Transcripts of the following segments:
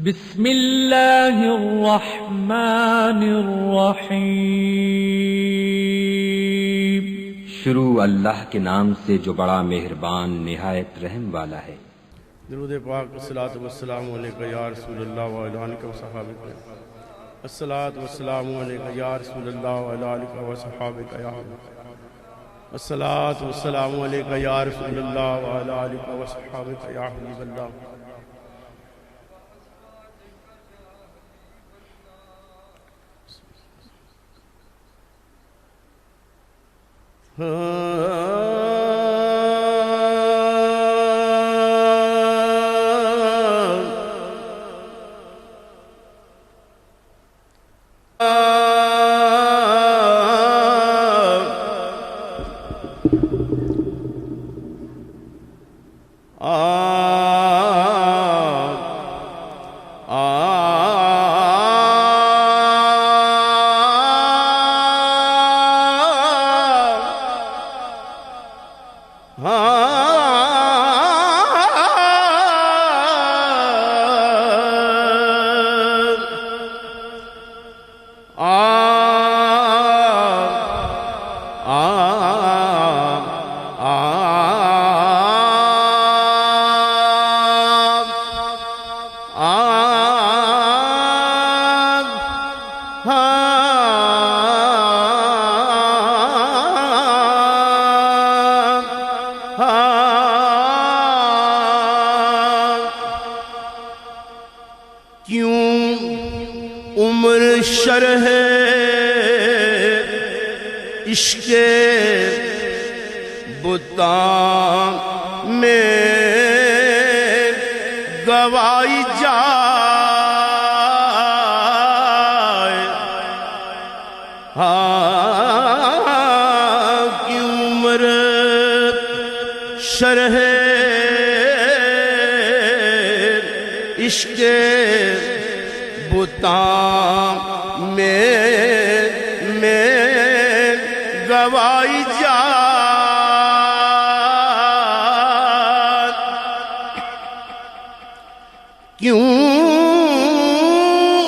بسم اللہ الرحمن الرحیم۔ شروع اللہ کے نام سے جو بڑا مہربان نہایت رحم والا ہے۔ درود پاک الصلاۃ والسلام علیکہ یا رسول اللہ وعلی آلہ وصحبہ۔ الصلاۃ والسلام علیکہ یا رسول اللہ وعلی آلہ وصحبہ۔ الصلاۃ والسلام علیکہ یا رسول اللہ وعلی آلہ وصحبہ یا حبیب اللہ۔ کیوں عمر شرح عشق بتاں میں گوائی جائے، کیوں عمر شرح عشق بتاں میں گوائی جائے، کیوں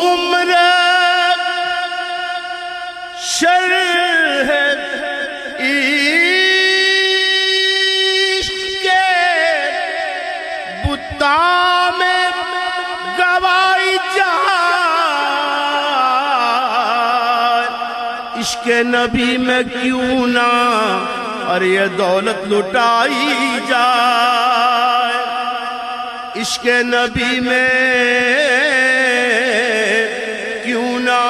عمر شرح عشق بتاں میں گوائی جائے، عشق نبی میں کیوں نہ اور یہ دولت لٹائی جائے، عشق نبی میں کیوں نہ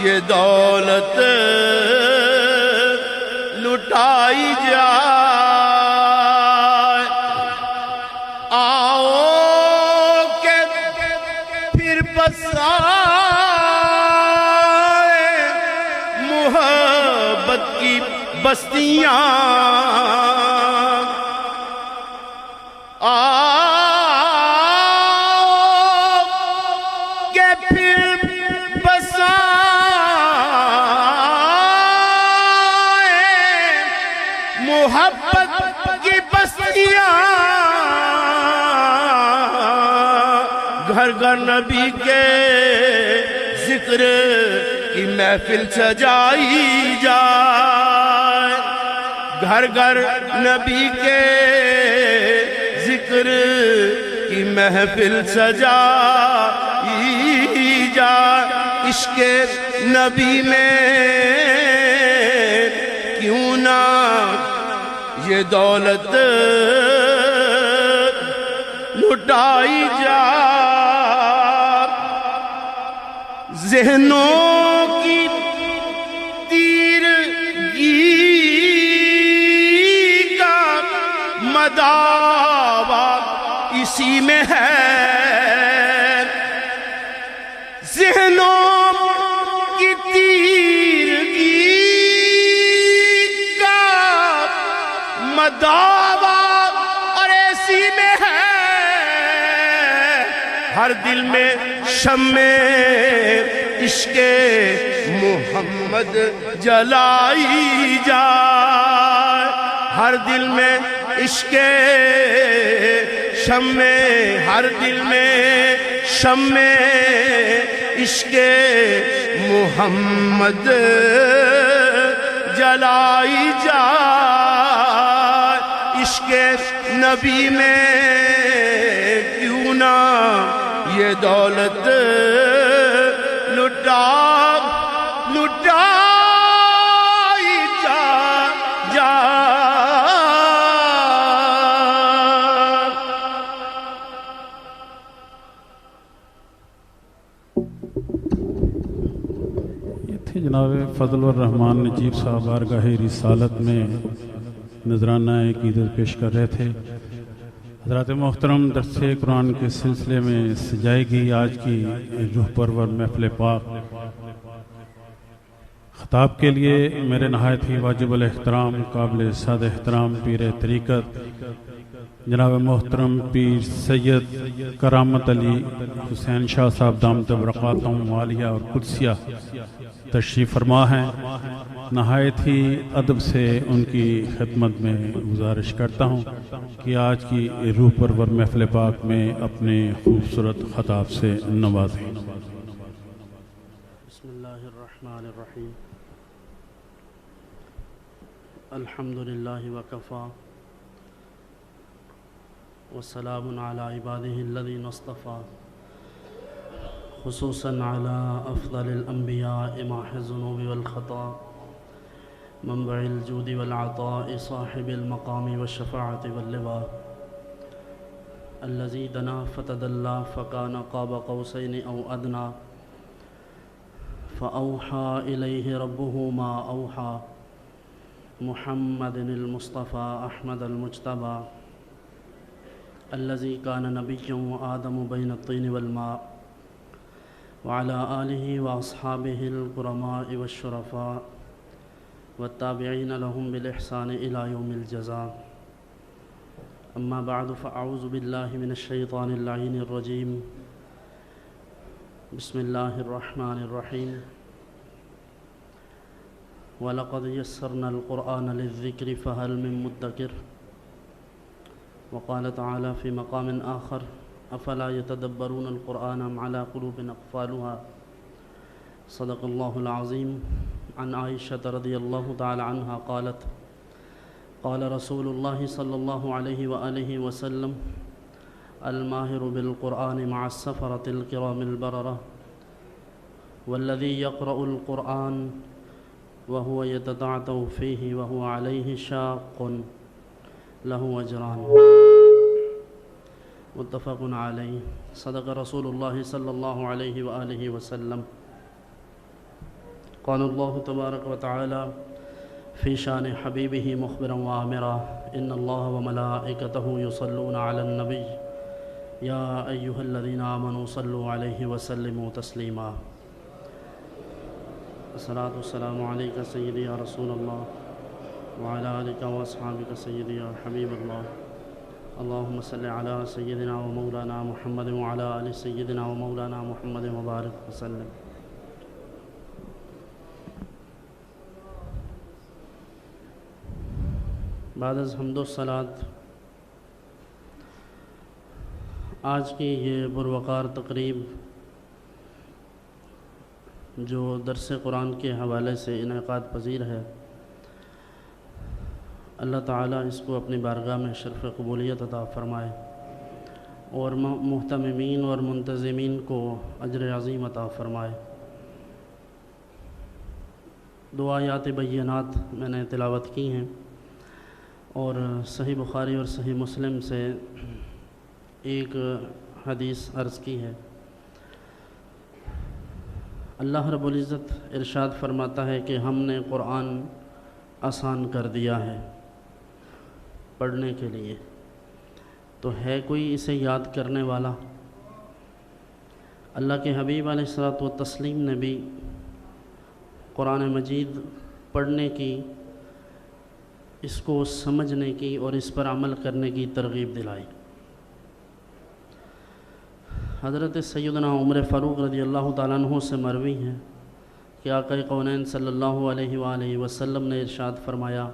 یہ دولت لٹائی جائے۔ آؤ کہ پھر بسائے محبت کی بستیاں، آؤ کہ پھر بسائے محبت کی بستیاں، گھر گھر نبی کے ذکر کی محفل سجائی جائے، گھر گھر نبی کے ذکر کی محفل سجائی جائے، عشق نبی میں کیوں نہ یہ دولت لٹائی جائے۔ ذہنوں کی تیرگی کا مداوا اسی میں ہے، ذہنوں کی تیرگی کا مداوا اور اسی میں ہے، ہر دل میں شمع عشق محمد جلائی جائے، ہر دل میں عشق شمع ہر دل میں شمع عشق محمد جلائی جائے، عشق نبی میں کیوں نہ یہ دولت لٹائی جائے۔ جناب فضل الرحمان نجیب صاحب بارگاہ رسالت میں نذرانہ عقیدت پیش کر رہے تھے۔ حضرات محترم، درس قرآن کے سلسلے میں سجائی گئی آج کی روح پرور محفل پاک، خطاب کے لیے میرے نہایت ہی واجب الاحترام قابل سعادت احترام پیر طریقت جناب محترم پیر سید کرامت علی حسین شاہ صاحب دامت برکاتہم عالیہ اور قدسیہ تشریف فرما ہیں۔ نہایت ہی ادب سے ان کی خدمت میں گزارش کرتا ہوں کہ آج کی روح پرور محفل پاک میں اپنے خوبصورت خطاب سے نوازیں۔ بسم اللہ الرحمن الرحیم، الحمدللہ وکفا وسلام علی عبادہ الذین اصطفیٰ، خصوصاً علی افضل الانبیاء ماحِ الذنوب والخطا، منبع الجود والعطاء، صاحب المقام والشفاعة واللواء، الذي دنا فتدلى فكان قاب قوسين أو أدنى، فأوحى إليه ربه ما أوحى، محمد المصطفى أحمد المجتبى، الذي كان نبيا وآدم بين الطين والماء، وعلى آله وأصحابه الكرماء والشرفاء والتابعين لهم بالإحسان إلى يوم الجزاء. أما بعد، فأعوذ بالله من الشيطان اللعين الرجيم. بسم الله الرحمن الرحيم. وَلَقَدْ يَسَّرْنَا الْقُرْآنَ لِلذِّكْرِ فَهَلْ مِن مُدَّكِرٍ. وقال تعالى في مقام آخر: أفلا يتدبرون القرآن أم على قلوب أقفالها. صدق الله العظيم. عن عائشة رضي الله تعالى عنها قالت: قال رسول الله صلى الله عليه وآله وسلم: الماهر بالقرآن مع السفرة الكرام البررة، والذي يقرأ القرآن وهو يتتعتع فيه وهو عليه شاق له أجران. متفق علیہ. صدق رسول اللہ صلی اللہ علیہ وآلہ وسلم. قال اللہ تبارک وتعالی فی شان حبیبہ مخبرا وآمرا: ان اللہ وملائکتہ یصلون علی النبی یا ایہا الذین آمنوا صلوا علیہ وسلموا تسلیما. الصلاۃ والسلام علیک سیدی یا رسول اللہ وعلی آلک واصحابک سیدی یا حبیب اللہ. اللہم صلی علی سیدنا و مولانا محمد وعلی آل سیدنا و مولانا محمد مبارک وسلم. بعد از حمد و صلات، آج کی یہ پروقار تقریب جو درس قرآن کے حوالے سے انعقاد پذیر ہے، اللہ تعالیٰ اس کو اپنی بارگاہ میں شرف قبولیت عطا فرمائے اور محتممین اور منتظمین کو اجر عظیم عطا فرمائے. دو آیات بینات میں نے تلاوت کی ہیں اور صحیح بخاری اور صحیح مسلم سے ایک حدیث عرض کی ہے. اللہ رب العزت ارشاد فرماتا ہے کہ ہم نے قرآن آسان کر دیا ہے پڑھنے کے لیے، تو ہے کوئی اسے یاد کرنے والا؟ اللہ کے حبیب علیہ الصلوۃ والتسلیم نے بھی قرآن مجید پڑھنے کی، اس کو سمجھنے کی اور اس پر عمل کرنے کی ترغیب دلائی. حضرت سیدنا عمر فاروق رضی اللہ تعالیٰ عنہ سے مروی ہے کہ آقا کونین صلی اللہ علیہ وآلہ وسلم نے ارشاد فرمایا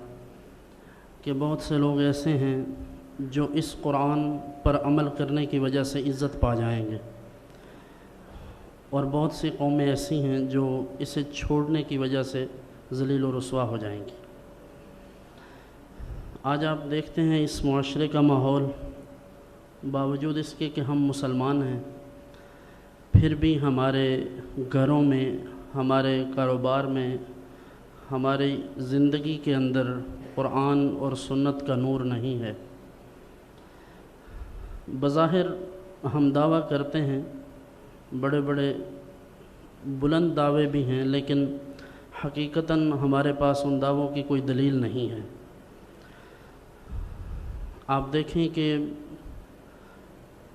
کہ بہت سے لوگ ایسے ہیں جو اس قرآن پر عمل کرنے کی وجہ سے عزت پا جائیں گے، اور بہت سی قومیں ایسی ہیں جو اسے چھوڑنے کی وجہ سے ذلیل و رسوا ہو جائیں گی۔ آج آپ دیکھتے ہیں اس معاشرے کا ماحول، باوجود اس کے کہ ہم مسلمان ہیں، پھر بھی ہمارے گھروں میں، ہمارے کاروبار میں، ہماری زندگی کے اندر قرآن اور سنت کا نور نہیں ہے۔ بظاہر ہم دعویٰ کرتے ہیں، بڑے بڑے بلند دعوے بھی ہیں، لیکن حقیقتاً ہمارے پاس ان دعووں کی کوئی دلیل نہیں ہے۔ آپ دیکھیں کہ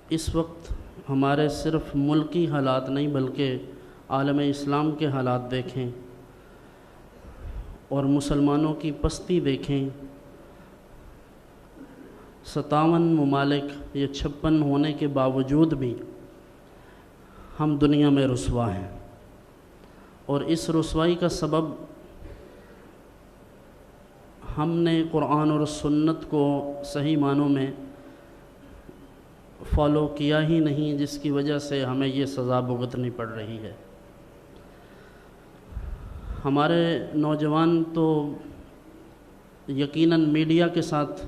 اس وقت ہمارے صرف ملکی حالات نہیں بلکہ عالم اسلام کے حالات دیکھیں اور مسلمانوں کی پستی دیکھیں۔ 57 ممالک یا 56 ہونے کے باوجود بھی ہم دنیا میں رسوا ہیں، اور اس رسوائی کا سبب ہم نے قرآن اور سنت کو صحیح معنوں میں فالو کیا ہی نہیں، جس کی وجہ سے ہمیں یہ سزا بھگتنی پڑ رہی ہے۔ ہمارے نوجوان تو یقیناً میڈیا کے ساتھ،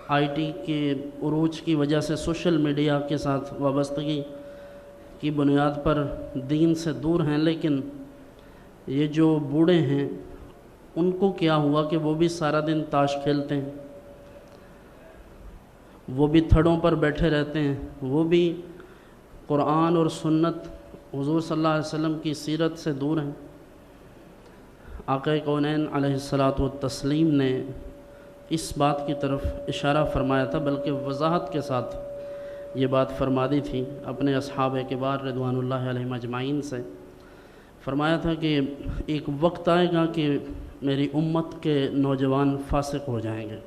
آئی ٹی کے عروج کی وجہ سے سوشل میڈیا کے ساتھ وابستگی کی بنیاد پر دین سے دور ہیں، لیکن یہ جو بوڑھے ہیں ان کو کیا ہوا کہ وہ بھی سارا دن تاش کھیلتے ہیں، وہ بھی تھڑوں پر بیٹھے رہتے ہیں، وہ بھی قرآن اور سنت حضور صلی اللہ علیہ وسلم کی سیرت سے دور ہیں۔ آقا کونین علیہ الصلاۃ والتسلیم نے اس بات کی طرف اشارہ فرمایا تھا، بلکہ وضاحت کے ساتھ یہ بات فرما دی تھی اپنے اصحاب کبار رضوان اللہ علیہم اجمعین سے۔ فرمایا تھا کہ ایک وقت آئے گا کہ میری امت کے نوجوان فاسق ہو جائیں گے،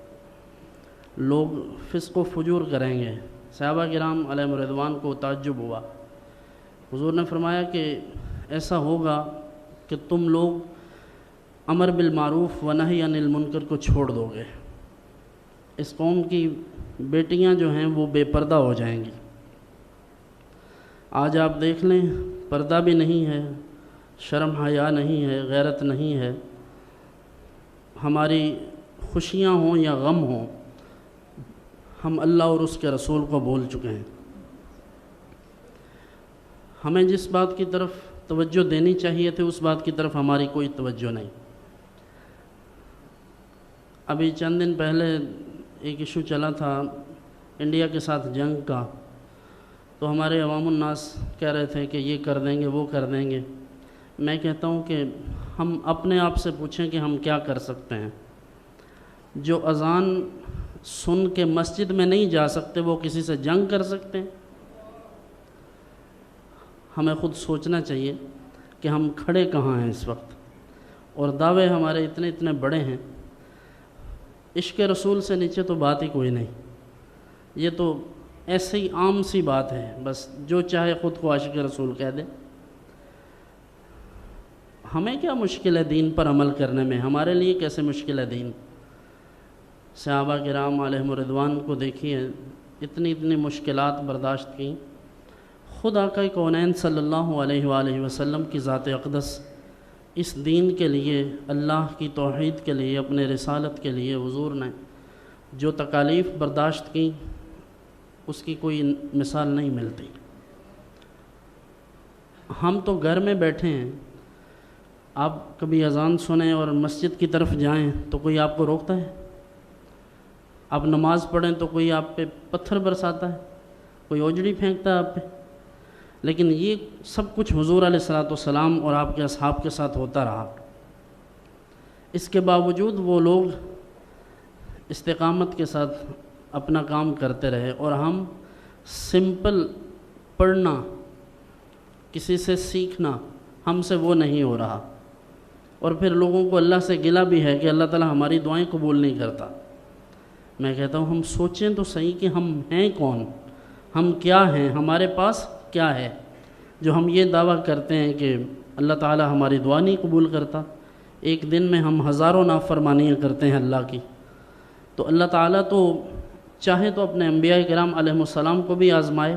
لوگ فسق و فجور کریں گے۔ صحابہ کرام علیہم رضوان کو تعجب ہوا۔ حضور نے فرمایا کہ ایسا ہوگا کہ تم لوگ امر بالمعروف و نہی عن المنکر کو چھوڑ دو گے، اس قوم کی بیٹیاں جو ہیں وہ بے پردہ ہو جائیں گی۔ آج آپ دیکھ لیں، پردہ بھی نہیں ہے، شرم حیا نہیں ہے، غیرت نہیں ہے۔ ہماری خوشیاں ہوں یا غم ہوں، ہم اللہ اور اس کے رسول کو بول چکے ہیں۔ ہمیں جس بات کی طرف توجہ دینی چاہیے تھی اس بات کی طرف ہماری کوئی توجہ نہیں۔ ابھی چند دن پہلے ایک ایشو چلا تھا انڈیا کے ساتھ جنگ کا، تو ہمارے عوام الناس کہہ رہے تھے کہ یہ کر دیں گے، وہ کر دیں گے۔ میں کہتا ہوں کہ ہم اپنے آپ سے پوچھیں کہ ہم کیا کر سکتے ہیں۔ جو اذان سن کے مسجد میں نہیں جا سکتے وہ کسی سے جنگ کر سکتے ہیں؟ ہمیں خود سوچنا چاہیے کہ ہم کھڑے کہاں ہیں اس وقت، اور دعوے ہمارے اتنے اتنے بڑے ہیں۔ عشق رسول سے نیچے تو بات ہی کوئی نہیں، یہ تو ایسے ہی عام سی بات ہے، بس جو چاہے خود کو عاشق رسول کہہ دے۔ ہمیں کیا مشکل ہے دین پر عمل کرنے میں؟ ہمارے لیے کیسے مشکل ہے دین؟ صحابہ کرام علیہم رضوان کو دیکھیے، اتنی اتنی مشکلات برداشت کی۔ خود آقا کونین صلی اللہ علیہ وآلہ وسلم کی ذات اقدس اس دین کے لیے، اللہ کی توحید کے لیے، اپنے رسالت کے لیے حضور نے جو تکالیف برداشت کی اس کی کوئی مثال نہیں ملتی۔ ہم تو گھر میں بیٹھے ہیں، آپ کبھی اذان سنیں اور مسجد کی طرف جائیں تو کوئی آپ کو روکتا ہے؟ آپ نماز پڑھیں تو کوئی آپ پہ پتھر برساتا ہے، کوئی اوجڑی پھینکتا ہے آپ پہ؟ لیکن یہ سب کچھ حضور علیہ الصلاۃ والسلام اور آپ کے اصحاب کے ساتھ ہوتا رہا۔ اس کے باوجود وہ لوگ استقامت کے ساتھ اپنا کام کرتے رہے، اور ہم سمپل پڑھنا، کسی سے سیکھنا، ہم سے وہ نہیں ہو رہا، اور پھر لوگوں کو اللہ سے گلہ بھی ہے کہ اللہ تعالیٰ ہماری دعائیں قبول نہیں کرتا۔ میں کہتا ہوں ہم سوچیں تو صحیح کہ ہم ہیں کون، ہم کیا ہیں، ہمارے پاس کیا ہے جو ہم یہ دعویٰ کرتے ہیں کہ اللہ تعالیٰ ہماری دعا نہیں قبول کرتا۔ ایک دن میں ہم ہزاروں نافرمانیاں کرتے ہیں اللہ کی، تو اللہ تعالیٰ تو چاہے تو اپنے انبیاء کرام علیہم السلام کو بھی آزمائے،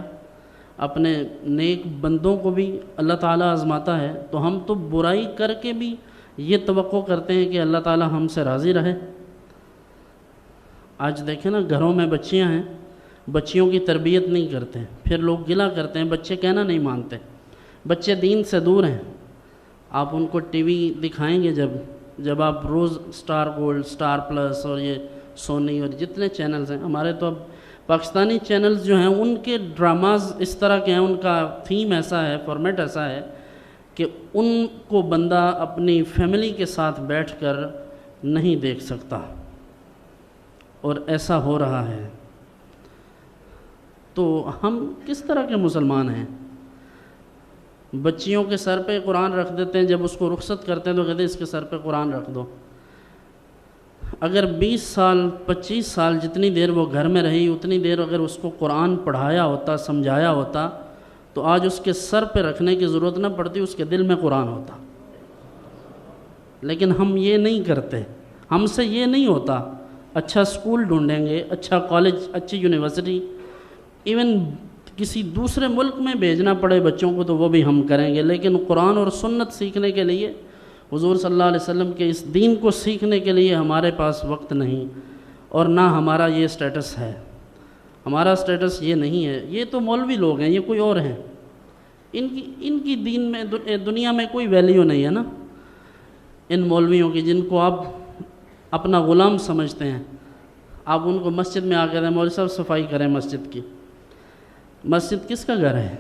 اپنے نیک بندوں کو بھی اللہ تعالیٰ آزماتا ہے، تو ہم تو برائی کر کے بھی یہ توقع کرتے ہیں کہ اللہ تعالیٰ ہم سے راضی رہے۔ آج دیکھیں نا، گھروں میں بچیاں ہیں، بچیوں کی تربیت نہیں کرتے، پھر لوگ گلہ کرتے ہیں بچے کہنا نہیں مانتے، بچے دین سے دور ہیں۔ آپ ان کو ٹی وی دکھائیں گے جب آپ روز سٹار گولڈ، سٹار پلس اور یہ سونی اور جتنے چینلز ہیں ہمارے، تو اب پاکستانی چینلز جو ہیں ان کے ڈراماز اس طرح کے ہیں، ان کا تھیم ایسا ہے، فارمیٹ ایسا ہے کہ ان کو بندہ اپنی فیملی کے ساتھ بیٹھ کر نہیں دیکھ سکتا، اور ایسا ہو رہا ہے۔ تو ہم کس طرح کے مسلمان ہیں؟ بچیوں کے سر پہ قرآن رکھ دیتے ہیں، جب اس کو رخصت کرتے ہیں تو کہتے ہیں اس کے سر پہ قرآن رکھ دو۔ اگر 20 سال 25 سال جتنی دیر وہ گھر میں رہی، اتنی دیر اگر اس کو قرآن پڑھایا ہوتا، سمجھایا ہوتا، تو آج اس کے سر پہ رکھنے کی ضرورت نہ پڑتی، اس کے دل میں قرآن ہوتا۔ لیکن ہم یہ نہیں کرتے، ہم سے یہ نہیں ہوتا۔ اچھا سکول ڈھونڈیں گے، اچھا کالج، اچھی یونیورسٹی، ایون کسی دوسرے ملک میں بھیجنا پڑے بچوں کو تو وہ بھی ہم کریں گے، لیکن قرآن اور سنت سیکھنے کے لیے، حضور صلی اللہ علیہ وسلم کے اس دین کو سیکھنے کے لیے ہمارے پاس وقت نہیں، اور نہ ہمارا یہ سٹیٹس ہے۔ ہمارا سٹیٹس یہ نہیں ہے۔ یہ تو مولوی لوگ ہیں، یہ کوئی اور ہیں، ان کی دین میں، دنیا میں کوئی ویلیو نہیں ہے نا، ان مولویوں کی جن کو آپ اپنا غلام سمجھتے ہیں۔ آپ ان کو مسجد میں آ کے دیں، مولوی صاحب صفائی کریں مسجد کی۔ مسجد کس کا گھر ہے؟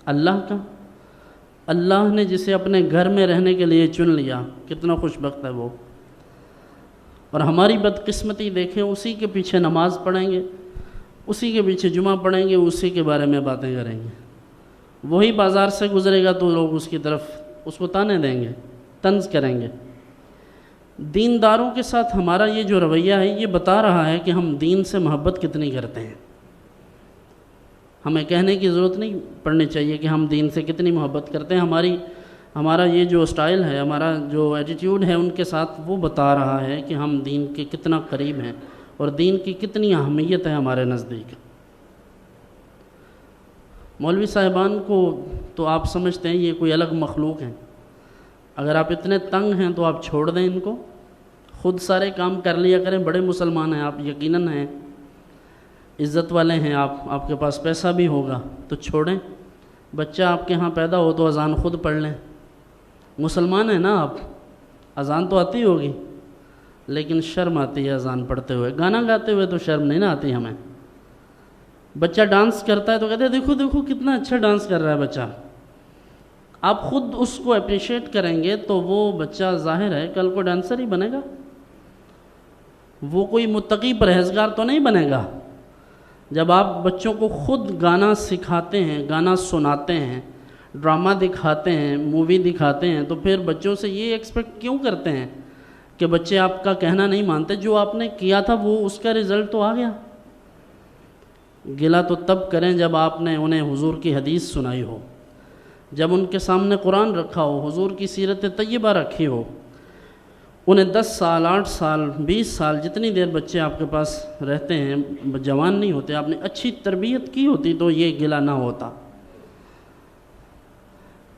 اللہ کا۔ اللہ نے جسے اپنے گھر میں رہنے کے لیے چن لیا، کتنا خوش بخت ہے وہ۔ اور ہماری بدقسمتی دیکھیں، اسی کے پیچھے نماز پڑھیں گے، اسی کے پیچھے جمعہ پڑھیں گے، اسی کے بارے میں باتیں کریں گے۔ وہی بازار سے گزرے گا تو لوگ اس کی طرف اس کو تانے دیں گے، طنز کریں گے۔ دینداروں کے ساتھ ہمارا یہ جو رویہ ہے، یہ بتا رہا ہے کہ ہم دین سے محبت کتنی کرتے ہیں۔ ہمیں کہنے کی ضرورت نہیں پڑنی چاہیے کہ ہم دین سے کتنی محبت کرتے ہیں۔ ہمارا یہ جو سٹائل ہے، ہمارا جو ایٹیٹیوڈ ہے ان کے ساتھ، وہ بتا رہا ہے کہ ہم دین کے کتنا قریب ہیں اور دین کی کتنی اہمیت ہے ہمارے نزدیک۔ مولوی صاحبان کو تو آپ سمجھتے ہیں یہ کوئی الگ مخلوق ہیں۔ اگر آپ اتنے تنگ ہیں تو آپ چھوڑ دیں ان کو، خود سارے کام کر لیا کریں۔ بڑے مسلمان ہیں آپ، یقیناً ہیں، عزت والے ہیں آپ کے پاس پیسہ بھی ہوگا، تو چھوڑیں۔ بچہ آپ کے ہاں پیدا ہو تو اذان خود پڑھ لیں۔ مسلمان ہیں نا آپ، اذان تو آتی ہوگی، لیکن شرم آتی ہے اذان پڑھتے ہوئے۔ گانا گاتے ہوئے تو شرم نہیں نہ آتی ہمیں۔ بچہ ڈانس کرتا ہے تو کہتے ہیں دیکھو دیکھو کتنا اچھا ڈانس کر رہا ہے بچہ۔ آپ خود اس کو اپریشیٹ کریں گے تو وہ بچہ ظاہر ہے کل کو ڈانسر ہی بنے گا، وہ کوئی متقی پرہیزگار تو نہیں بنے گا۔ جب آپ بچوں کو خود گانا سکھاتے ہیں، گانا سناتے ہیں، ڈرامہ دکھاتے ہیں، مووی دکھاتے ہیں، تو پھر بچوں سے یہ ایکسپیکٹ کیوں کرتے ہیں کہ بچے آپ کا کہنا نہیں مانتے؟ جو آپ نے کیا تھا وہ اس کا رزلٹ تو آ گیا۔ گلہ تو تب کریں جب آپ نے انہیں حضور کی حدیث سنائی ہو، جب ان کے سامنے قرآن رکھا ہو، حضور کی سیرت طیبہ رکھی ہو۔ انہیں 10 سال 8 سال 20 سال جتنی دیر بچے آپ کے پاس رہتے ہیں، جوان نہیں ہوتے، آپ نے اچھی تربیت کی ہوتی تو یہ گلہ نہ ہوتا۔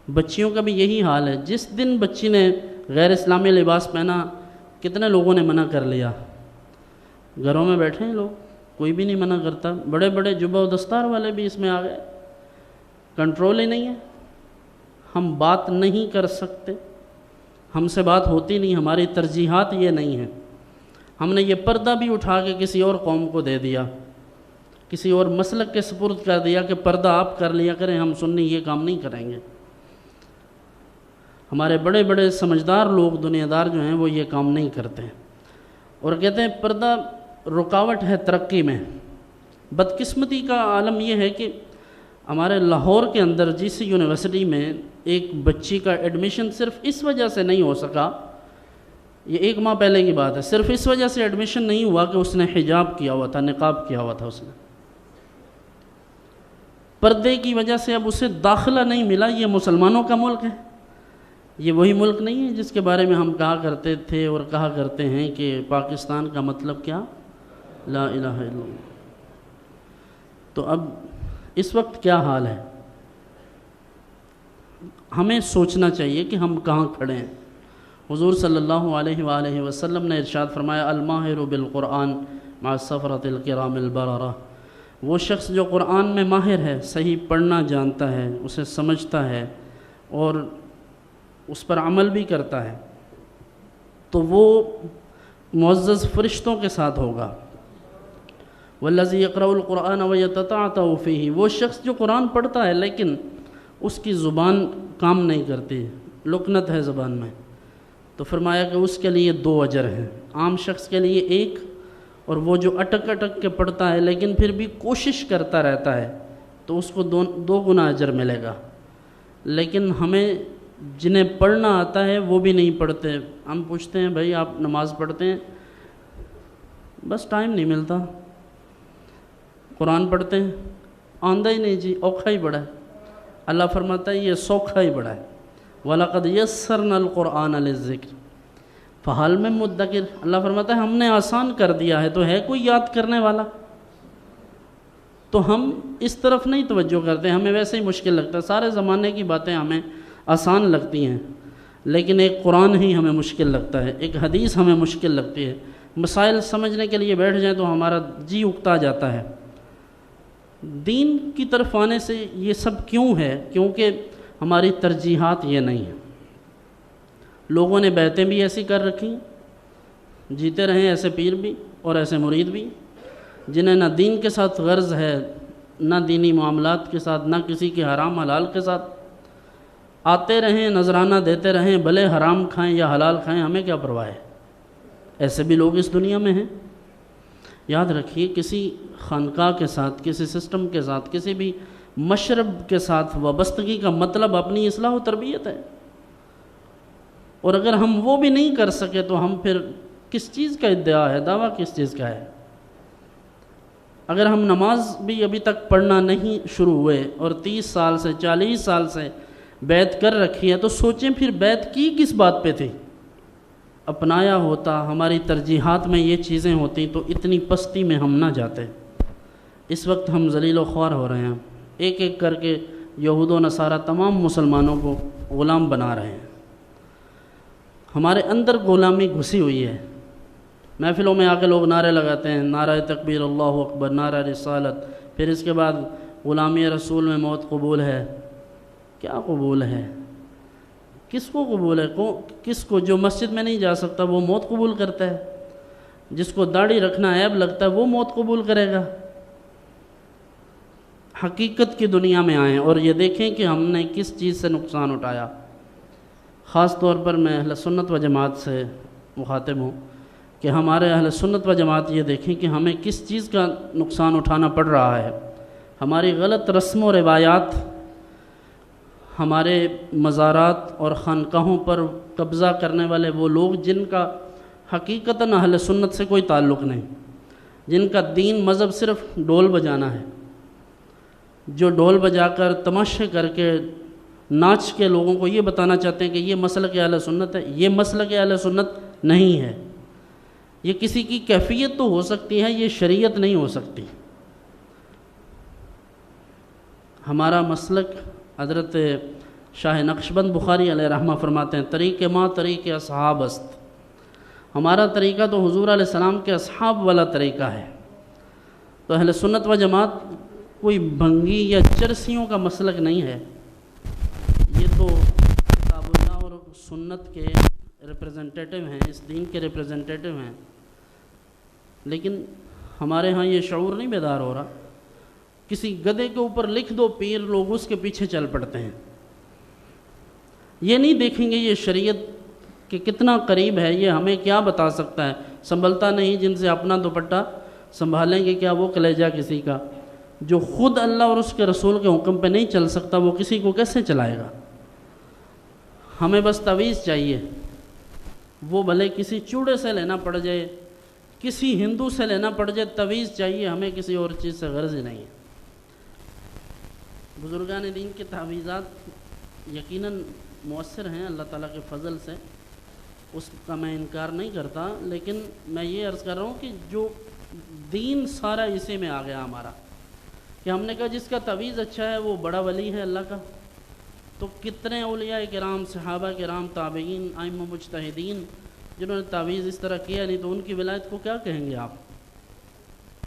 بچیوں کا بھی یہی حال ہے۔ جس دن بچی نے غیر اسلامی لباس پہنا، کتنے لوگوں نے منع کر لیا۔ گھروں میں بیٹھے ہیں لوگ، کوئی بھی نہیں منع کرتا۔ بڑے بڑے جبہ و دستار والے بھی اس میں آ گئے، کنٹرول ہی نہیں ہے۔ ہم بات نہیں کر سکتے، ہم سے بات ہوتی نہیں، ہماری ترجیحات یہ نہیں ہیں۔ ہم نے یہ پردہ بھی اٹھا کے کسی اور قوم کو دے دیا، کسی اور مسلک کے سپرد کر دیا کہ پردہ آپ کر لیا کریں، ہم سنی یہ کام نہیں کریں گے۔ ہمارے بڑے بڑے سمجھدار لوگ، دنیا دار جو ہیں، وہ یہ کام نہیں کرتے اور کہتے ہیں پردہ رکاوٹ ہے ترقی میں۔ بدقسمتی کا عالم یہ ہے کہ ہمارے لاہور کے اندر جی سی یونیورسٹی میں ایک بچی کا ایڈمیشن صرف اس وجہ سے نہیں ہو سکا، یہ 1 ماہ پہلے کی بات ہے، صرف اس وجہ سے ایڈمیشن نہیں ہوا کہ اس نے حجاب کیا ہوا تھا، نقاب کیا ہوا تھا اس نے۔ پردے کی وجہ سے اب اسے داخلہ نہیں ملا۔ یہ مسلمانوں کا ملک ہے، یہ وہی ملک نہیں ہے جس کے بارے میں ہم کہا کرتے تھے اور کہا کرتے ہیں کہ پاکستان کا مطلب کیا؟ لا الہ الا اللہ۔ تو اب اس وقت کیا حال ہے؟ ہمیں سوچنا چاہیے کہ ہم کہاں کھڑے ہیں۔ حضور صلی اللہ علیہ وآلہ وسلم نے ارشاد فرمایا الماہر بالقرآن مع السفرۃ الکرام البررہ، وہ شخص جو قرآن میں ماہر ہے، صحیح پڑھنا جانتا ہے، اسے سمجھتا ہے اور اس پر عمل بھی کرتا ہے، تو وہ معزز فرشتوں کے ساتھ ہوگا۔ والذی یقرأ القرآن ویتتعتع فیہ، وہ شخص جو قرآن پڑھتا ہے لیکن اس کی زبان کام نہیں کرتی، لکنت ہے زبان میں، تو فرمایا کہ اس کے لیے 2 اجر ہیں، عام شخص کے لیے 1، اور وہ جو اٹک اٹک کے پڑھتا ہے لیکن پھر بھی کوشش کرتا رہتا ہے تو اس کو 2 گنا اجر ملے گا۔ لیکن ہمیں جنہیں پڑھنا آتا ہے وہ بھی نہیں پڑھتے۔ ہم پوچھتے ہیں بھائی آپ نماز پڑھتے ہیں؟ بس ٹائم نہیں ملتا۔ قرآن پڑھتے ہیں؟ آندہ ہی نہیں جی، اوکھا ہی بڑا ہے۔ اللہ فرماتا ہے یہ سوکھا ہی بڑا ہے۔ وَلَقَدْ يَسَّرْنَا الْقُرْآنَ لِلذِّكْرِ فَهَلْ مِن مُدَّكِرٍ، اللہ فرماتا ہے ہم نے آسان کر دیا ہے، تو ہے کوئی یاد کرنے والا؟ تو ہم اس طرف نہیں توجہ کرتے، ہمیں ویسے ہی مشکل لگتا ہے۔ سارے زمانے کی باتیں ہمیں آسان لگتی ہیں، لیکن ایک قرآن ہی ہمیں مشکل لگتا ہے، ایک حدیث ہمیں مشکل لگتی ہے۔ مسائل سمجھنے کے لیے بیٹھ جائیں تو ہمارا جی اکتا جاتا ہے۔ دین کی طرف آنے سے یہ سب کیوں ہے؟ کیونکہ ہماری ترجیحات یہ نہیں ہیں۔ لوگوں نے بیعتیں بھی ایسی کر رکھی، جیتے رہیں ایسے پیر بھی اور ایسے مرید بھی، جنہیں نہ دین کے ساتھ غرض ہے، نہ دینی معاملات کے ساتھ، نہ کسی کے حرام حلال کے ساتھ، آتے رہیں نذرانہ دیتے رہیں، بھلے حرام کھائیں یا حلال کھائیں، ہمیں کیا پرواہ ہے۔ ایسے بھی لوگ اس دنیا میں ہیں۔ یاد رکھیے کسی خانقاہ کے ساتھ، کسی سسٹم کے ساتھ، کسی بھی مشرب کے ساتھ وابستگی کا مطلب اپنی اصلاح و تربیت ہے، اور اگر ہم وہ بھی نہیں کر سکے تو ہم پھر کس چیز کا ادعا ہے، دعویٰ کس چیز کا ہے؟ اگر ہم نماز بھی ابھی تک پڑھنا نہیں شروع ہوئے اور 30 سال سے 40 سال سے بیعت کر رکھی ہے، تو سوچیں پھر بیعت کی کس بات پہ تھی؟ اپنایا ہوتا، ہماری ترجیحات میں یہ چیزیں ہوتی تو اتنی پستی میں ہم نہ جاتے۔ اس وقت ہم ذلیل و خوار ہو رہے ہیں، ایک ایک کر کے یہود و نصارہ تمام مسلمانوں کو غلام بنا رہے ہیں۔ ہمارے اندر غلامی گھسی ہوئی ہے۔ محفلوں میں آ کے لوگ نعرے لگاتے ہیں، نعرہ تکبیر اللہ اکبر، نعرہ رسالت، پھر اس کے بعد غلامی رسول میں موت قبول ہے۔ کیا قبول ہے؟ کس کو قبول ہے؟ کس کو؟ جو مسجد میں نہیں جا سکتا وہ موت قبول کرتا ہے، جس کو داڑھی رکھنا عیب لگتا ہے وہ موت قبول کرے گا۔ حقیقت کی دنیا میں آئیں اور یہ دیکھیں کہ ہم نے کس چیز سے نقصان اٹھایا۔ خاص طور پر میں اہل سنت و جماعت سے مخاطب ہوں کہ ہمارے اہل سنت و جماعت یہ دیکھیں کہ ہمیں کس چیز کا نقصان اٹھانا پڑ رہا ہے۔ ہماری غلط رسم و روایات، ہمارے مزارات اور خانقاہوں پر قبضہ کرنے والے وہ لوگ جن کا حقیقتاً اہل سنت سے کوئی تعلق نہیں، جن کا دین مذہب صرف ڈول بجانا ہے، جو ڈول بجا کر تماشے کر کے ناچ کے لوگوں کو یہ بتانا چاہتے ہیں کہ یہ مسلک اہل سنت ہے۔ یہ مسلک اہل سنت نہیں ہے۔ یہ کسی کی کیفیت تو ہو سکتی ہے، یہ شریعت نہیں ہو سکتی۔ ہمارا مسلک حضرت شاہ نقشبند بخاری علیہ رحمہ فرماتے ہیں طریق ما طریق اصحاب است، ہمارا طریقہ تو حضور علیہ السلام کے اصحاب والا طریقہ ہے۔ تو اہل سنت و جماعت کوئی بھنگی یا چرسیوں کا مسلک نہیں ہے، یہ تو کتاب اللہ اور سنت کے ریپرزنٹیٹیو ہیں، اس دین کے ریپرزنٹیٹیو ہیں، لیکن ہمارے ہاں یہ شعور نہیں بیدار ہو رہا۔ کسی گدھے کے اوپر لکھ دو پیر، لوگ اس کے پیچھے چل پڑتے ہیں۔ یہ نہیں دیکھیں گے یہ شریعت کہ کتنا قریب ہے، یہ ہمیں کیا بتا سکتا ہے۔ سنبھلتا نہیں جن سے اپنا دوپٹہ، سنبھالیں گے کیا وہ کلیجہ کسی کا؟ جو خود اللہ اور اس کے رسول کے حکم پہ نہیں چل سکتا وہ کسی کو کیسے چلائے گا؟ ہمیں بس تعویذ چاہیے، وہ بھلے کسی چوڑے سے لینا پڑ جائے، کسی ہندو سے لینا پڑ جائے، تعویذ چاہیے، ہمیں کسی اور چیز سے غرض ہی نہیں ہے۔ بزرگان دین کے تعویذات یقیناً مؤثر ہیں اللہ تعالیٰ کے فضل سے، اس کا میں انکار نہیں کرتا، لیکن میں یہ عرض کر رہا ہوں کہ جو دین سارا اسی میں آ گیا ہمارا، کہ ہم نے کہا جس کا تعویذ اچھا ہے وہ بڑا ولی ہے اللہ کا، تو کتنے اولیاء کرام، صحابہ کرام، تابعین، ائمہ مجتہدین جنہوں نے تعویذ اس طرح کیا نہیں، تو ان کی ولایت کو کیا کہیں گے آپ؟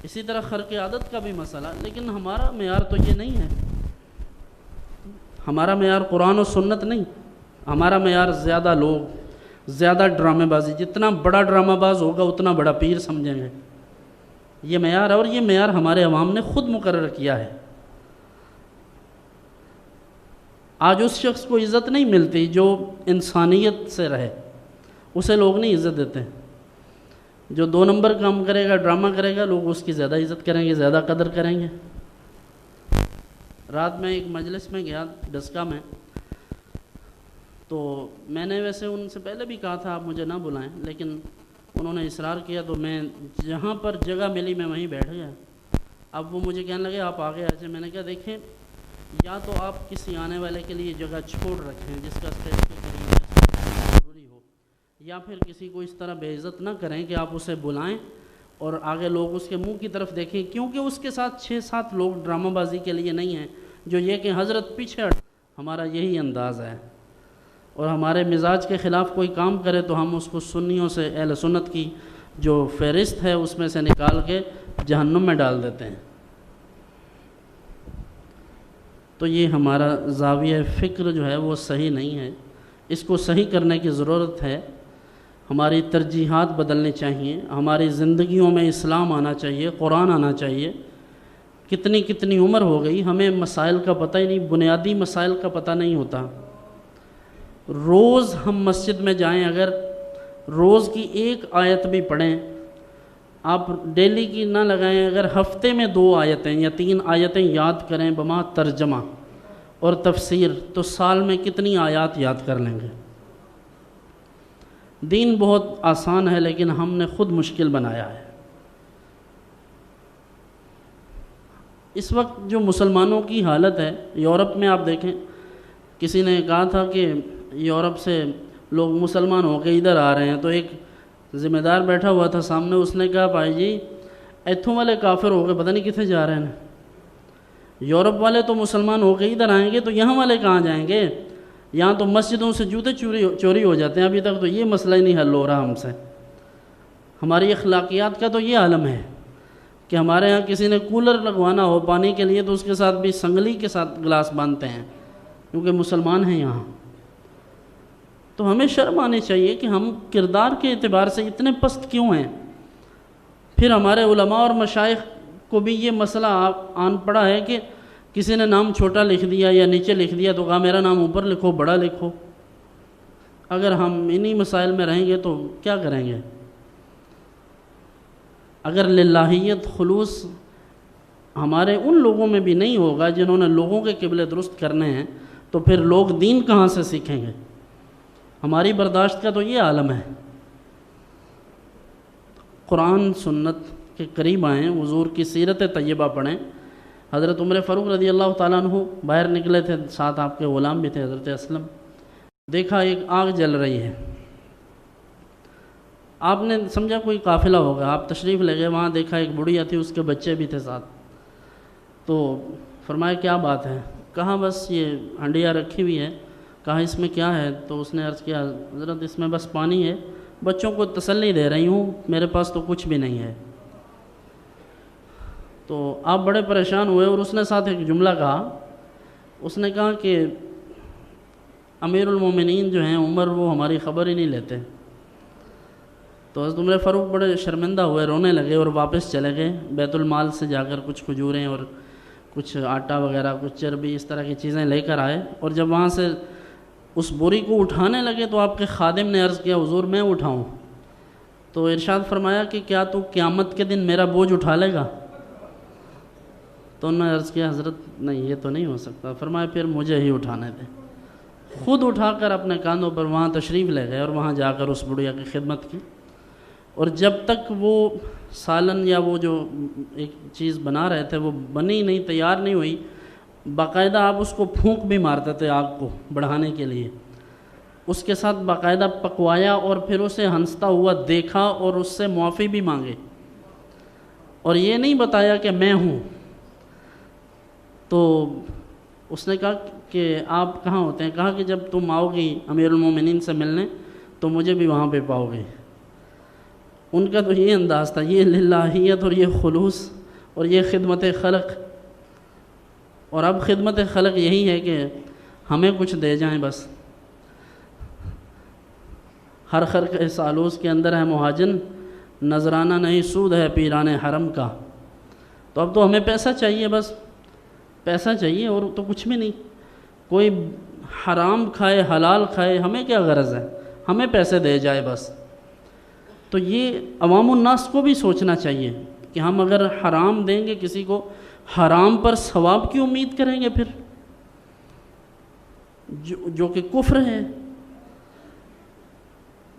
اسی طرح خرق عادت کا بھی مسئلہ، لیکن ہمارا معیار تو یہ نہیں ہے، ہمارا معیار قرآن و سنت نہیں، ہمارا معیار زیادہ لوگ، زیادہ ڈرامے بازی، جتنا بڑا ڈرامہ باز ہوگا اتنا بڑا پیر سمجھیں گے، یہ معیار ہے، اور یہ معیار ہمارے عوام نے خود مقرر کیا ہے۔ آج اس شخص کو عزت نہیں ملتی جو انسانیت سے رہے، اسے لوگ نہیں عزت دیتے۔ جو 2 نمبر کام کرے گا، ڈرامہ کرے گا، لوگ اس کی زیادہ عزت کریں گے، زیادہ قدر کریں گے۔ رات میں ایک مجلس میں گیا ڈسکا میں، تو میں نے ویسے ان سے پہلے بھی کہا تھا آپ مجھے نہ بلائیں، لیکن انہوں نے اصرار کیا تو میں جہاں پر جگہ ملی میں وہیں بیٹھ گیا۔ اب وہ مجھے کہنے لگے آپ آگے آئے، میں نے کہا دیکھیں، یا تو آپ کسی آنے والے کے لیے جگہ چھوڑ رکھیں جس کا اسٹیج کے قریب ضروری ہو، یا پھر کسی کو اس طرح بے عزت نہ کریں کہ آپ اسے بلائیں اور آگے لوگ اس کے منہ کی طرف دیکھیں، کیونکہ اس کے ساتھ 6-7 لوگ ڈرامہ بازی کے لیے نہیں ہیں جو یہ کہ حضرت پیچھے ہٹ۔ ہمارا یہی انداز ہے، اور ہمارے مزاج کے خلاف کوئی کام کرے تو ہم اس کو سنیوں سے، اہل سنت کی جو فہرست ہے اس میں سے نکال کے جہنم میں ڈال دیتے ہیں۔ تو یہ ہمارا زاویہ فکر جو ہے وہ صحیح نہیں ہے، اس کو صحیح کرنے کی ضرورت ہے۔ ہماری ترجیحات بدلنی چاہیے، ہماری زندگیوں میں اسلام آنا چاہیے، قرآن آنا چاہیے۔ کتنی عمر ہو گئی، ہمیں مسائل کا پتہ ہی نہیں، بنیادی مسائل کا پتہ نہیں ہوتا۔ روز ہم مسجد میں جائیں، اگر روز کی ایک آیت بھی پڑھیں، آپ ڈیلی کی نہ لگائیں، اگر ہفتے میں 2 آیتیں یا 3 آیتیں یاد کریں بما ترجمہ اور تفسیر، تو سال میں کتنی آیات یاد کر لیں گے۔ دین بہت آسان ہے، لیکن ہم نے خود مشکل بنایا ہے۔ اس وقت جو مسلمانوں کی حالت ہے، یورپ میں آپ دیکھیں، کسی نے کہا تھا کہ یورپ سے لوگ مسلمان ہو کے ادھر آ رہے ہیں، تو ایک ذمہ دار بیٹھا ہوا تھا سامنے، اس نے کہا بھائی جی ایتھوں والے کافر ہو کے پتہ نہیں کتنے جا رہے ہیں، یورپ والے تو مسلمان ہو کے ادھر آئیں گے تو یہاں والے کہاں جائیں گے؟ یہاں تو مسجدوں سے جوتے چوری ہو جاتے ہیں، ابھی تک تو یہ مسئلہ ہی نہیں حل ہو رہا ہم سے۔ ہماری اخلاقیات کا تو یہ عالم ہے کہ ہمارے ہاں کسی نے کولر لگوانا ہو پانی کے لیے تو اس کے ساتھ بھی سنگلی کے ساتھ گلاس باندھتے ہیں، کیونکہ مسلمان ہیں یہاں۔ تو ہمیں شرم آنی چاہیے کہ ہم کردار کے اعتبار سے اتنے پست کیوں ہیں۔ پھر ہمارے علماء اور مشائخ کو بھی یہ مسئلہ آن پڑا ہے کہ کسی نے نام چھوٹا لکھ دیا یا نیچے لکھ دیا تو کہا میرا نام اوپر لکھو، بڑا لکھو۔ اگر ہم انہی مسائل میں رہیں گے تو کیا کریں گے؟ اگر للہیت، خلوص ہمارے ان لوگوں میں بھی نہیں ہوگا جنہوں نے لوگوں کے قبلے درست کرنے ہیں، تو پھر لوگ دین کہاں سے سیکھیں گے؟ ہماری برداشت کا تو یہ عالم ہے۔ قرآن سنت کے قریب آئیں، حضور کی سیرت طیبہ پڑھیں۔ حضرت عمر فاروق رضی اللہ تعالیٰ عنہ باہر نکلے تھے، ساتھ آپ کے غلام بھی تھے حضرت اسلم، دیکھا ایک آگ جل رہی ہے، آپ نے سمجھا کوئی قافلہ ہوگا، آپ تشریف لے گئے، وہاں دیکھا ایک بڑھیا تھی، اس کے بچے بھی تھے ساتھ، تو فرمایا کیا بات ہے؟ کہا بس یہ ہنڈیا رکھی ہوئی ہے۔ کہا اس میں کیا ہے؟ تو اس نے عرض کیا حضرت اس میں بس پانی ہے، بچوں کو تسلی دے رہی ہوں، میرے پاس تو کچھ بھی نہیں ہے۔ تو آپ بڑے پریشان ہوئے، اور اس نے ساتھ ایک جملہ کہا، اس نے کہا کہ امیر المومنین جو ہیں عمر، وہ ہماری خبر ہی نہیں لیتے۔ تو حضرت عمر فاروق بڑے شرمندہ ہوئے، رونے لگے اور واپس چلے گئے، بیت المال سے جا کر کچھ کھجوریں اور کچھ آٹا وغیرہ، کچھ چربی، اس طرح کی چیزیں لے کر آئے، اور جب وہاں سے اس بوری کو اٹھانے لگے تو آپ کے خادم نے عرض کیا حضور میں اٹھاؤں؟ تو ارشاد فرمایا کہ کیا تو قیامت کے دن میرا بوجھ اٹھا لے گا؟ تو انہوں نے عرض کیا حضرت نہیں، یہ تو نہیں ہو سکتا۔ فرمایا پھر مجھے ہی اٹھانے دیں۔ خود اٹھا کر اپنے کاندھوں پر وہاں تشریف لے گئے، اور وہاں جا کر اس بڑھیا کی خدمت کی، اور جب تک وہ سالن یا وہ جو ایک چیز بنا رہے تھے وہ بنی نہیں، تیار نہیں ہوئی، باقاعدہ آپ اس کو پھونک بھی مارتے تھے آگ کو بڑھانے کے لیے، اس کے ساتھ باقاعدہ پکوایا، اور پھر اسے ہنستا ہوا دیکھا اور اس سے معافی بھی مانگے، اور یہ نہیں بتایا کہ میں ہوں، تو اس نے کہا کہ آپ کہاں ہوتے ہیں؟ کہا کہ جب تم آؤ گی امیر المومنین سے ملنے تو مجھے بھی وہاں پہ پاؤ گے۔ ان کا تو یہ انداز تھا، یہ للہیت اور یہ خلوص اور یہ خدمت خلق۔ اور اب خدمت خلق یہی ہے کہ ہمیں کچھ دے جائیں بس۔ ہر خرق سالوس کے اندر ہے مہاجن، نذرانہ نہیں سود ہے پیران حرم کا۔ تو اب تو ہمیں پیسہ چاہیے، بس پیسہ چاہیے اور تو کچھ بھی نہیں۔ کوئی حرام کھائے حلال کھائے، ہمیں کیا غرض ہے، ہمیں پیسے دے جائے بس۔ تو یہ عوام الناس کو بھی سوچنا چاہیے کہ ہم اگر حرام دیں گے کسی کو، حرام پر ثواب کی امید کریں گے پھر، جو کہ کفر ہے۔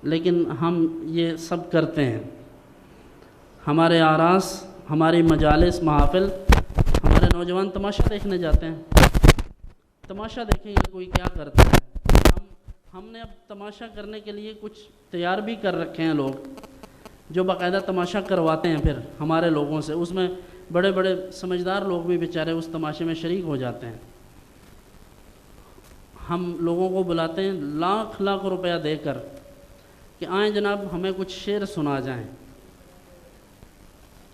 لیکن ہم یہ سب کرتے ہیں۔ ہمارے آراس، ہماری مجالس، محافل، ہمارے نوجوان تماشا دیکھنے جاتے ہیں۔ تماشا دیکھیں گے کوئی کیا کرتا ہے۔ ہم نے اب تماشا کرنے کے لیے کچھ تیار بھی کر رکھے ہیں لوگ، جو باقاعدہ تماشا کرواتے ہیں پھر ہمارے لوگوں سے۔ اس میں بڑے بڑے سمجھدار لوگ بھی بیچارے اس تماشے میں شریک ہو جاتے ہیں۔ ہم لوگوں کو بلاتے ہیں لاکھ لاکھ روپیہ دے کر کہ آئیں جناب ہمیں کچھ شعر سنا جائیں،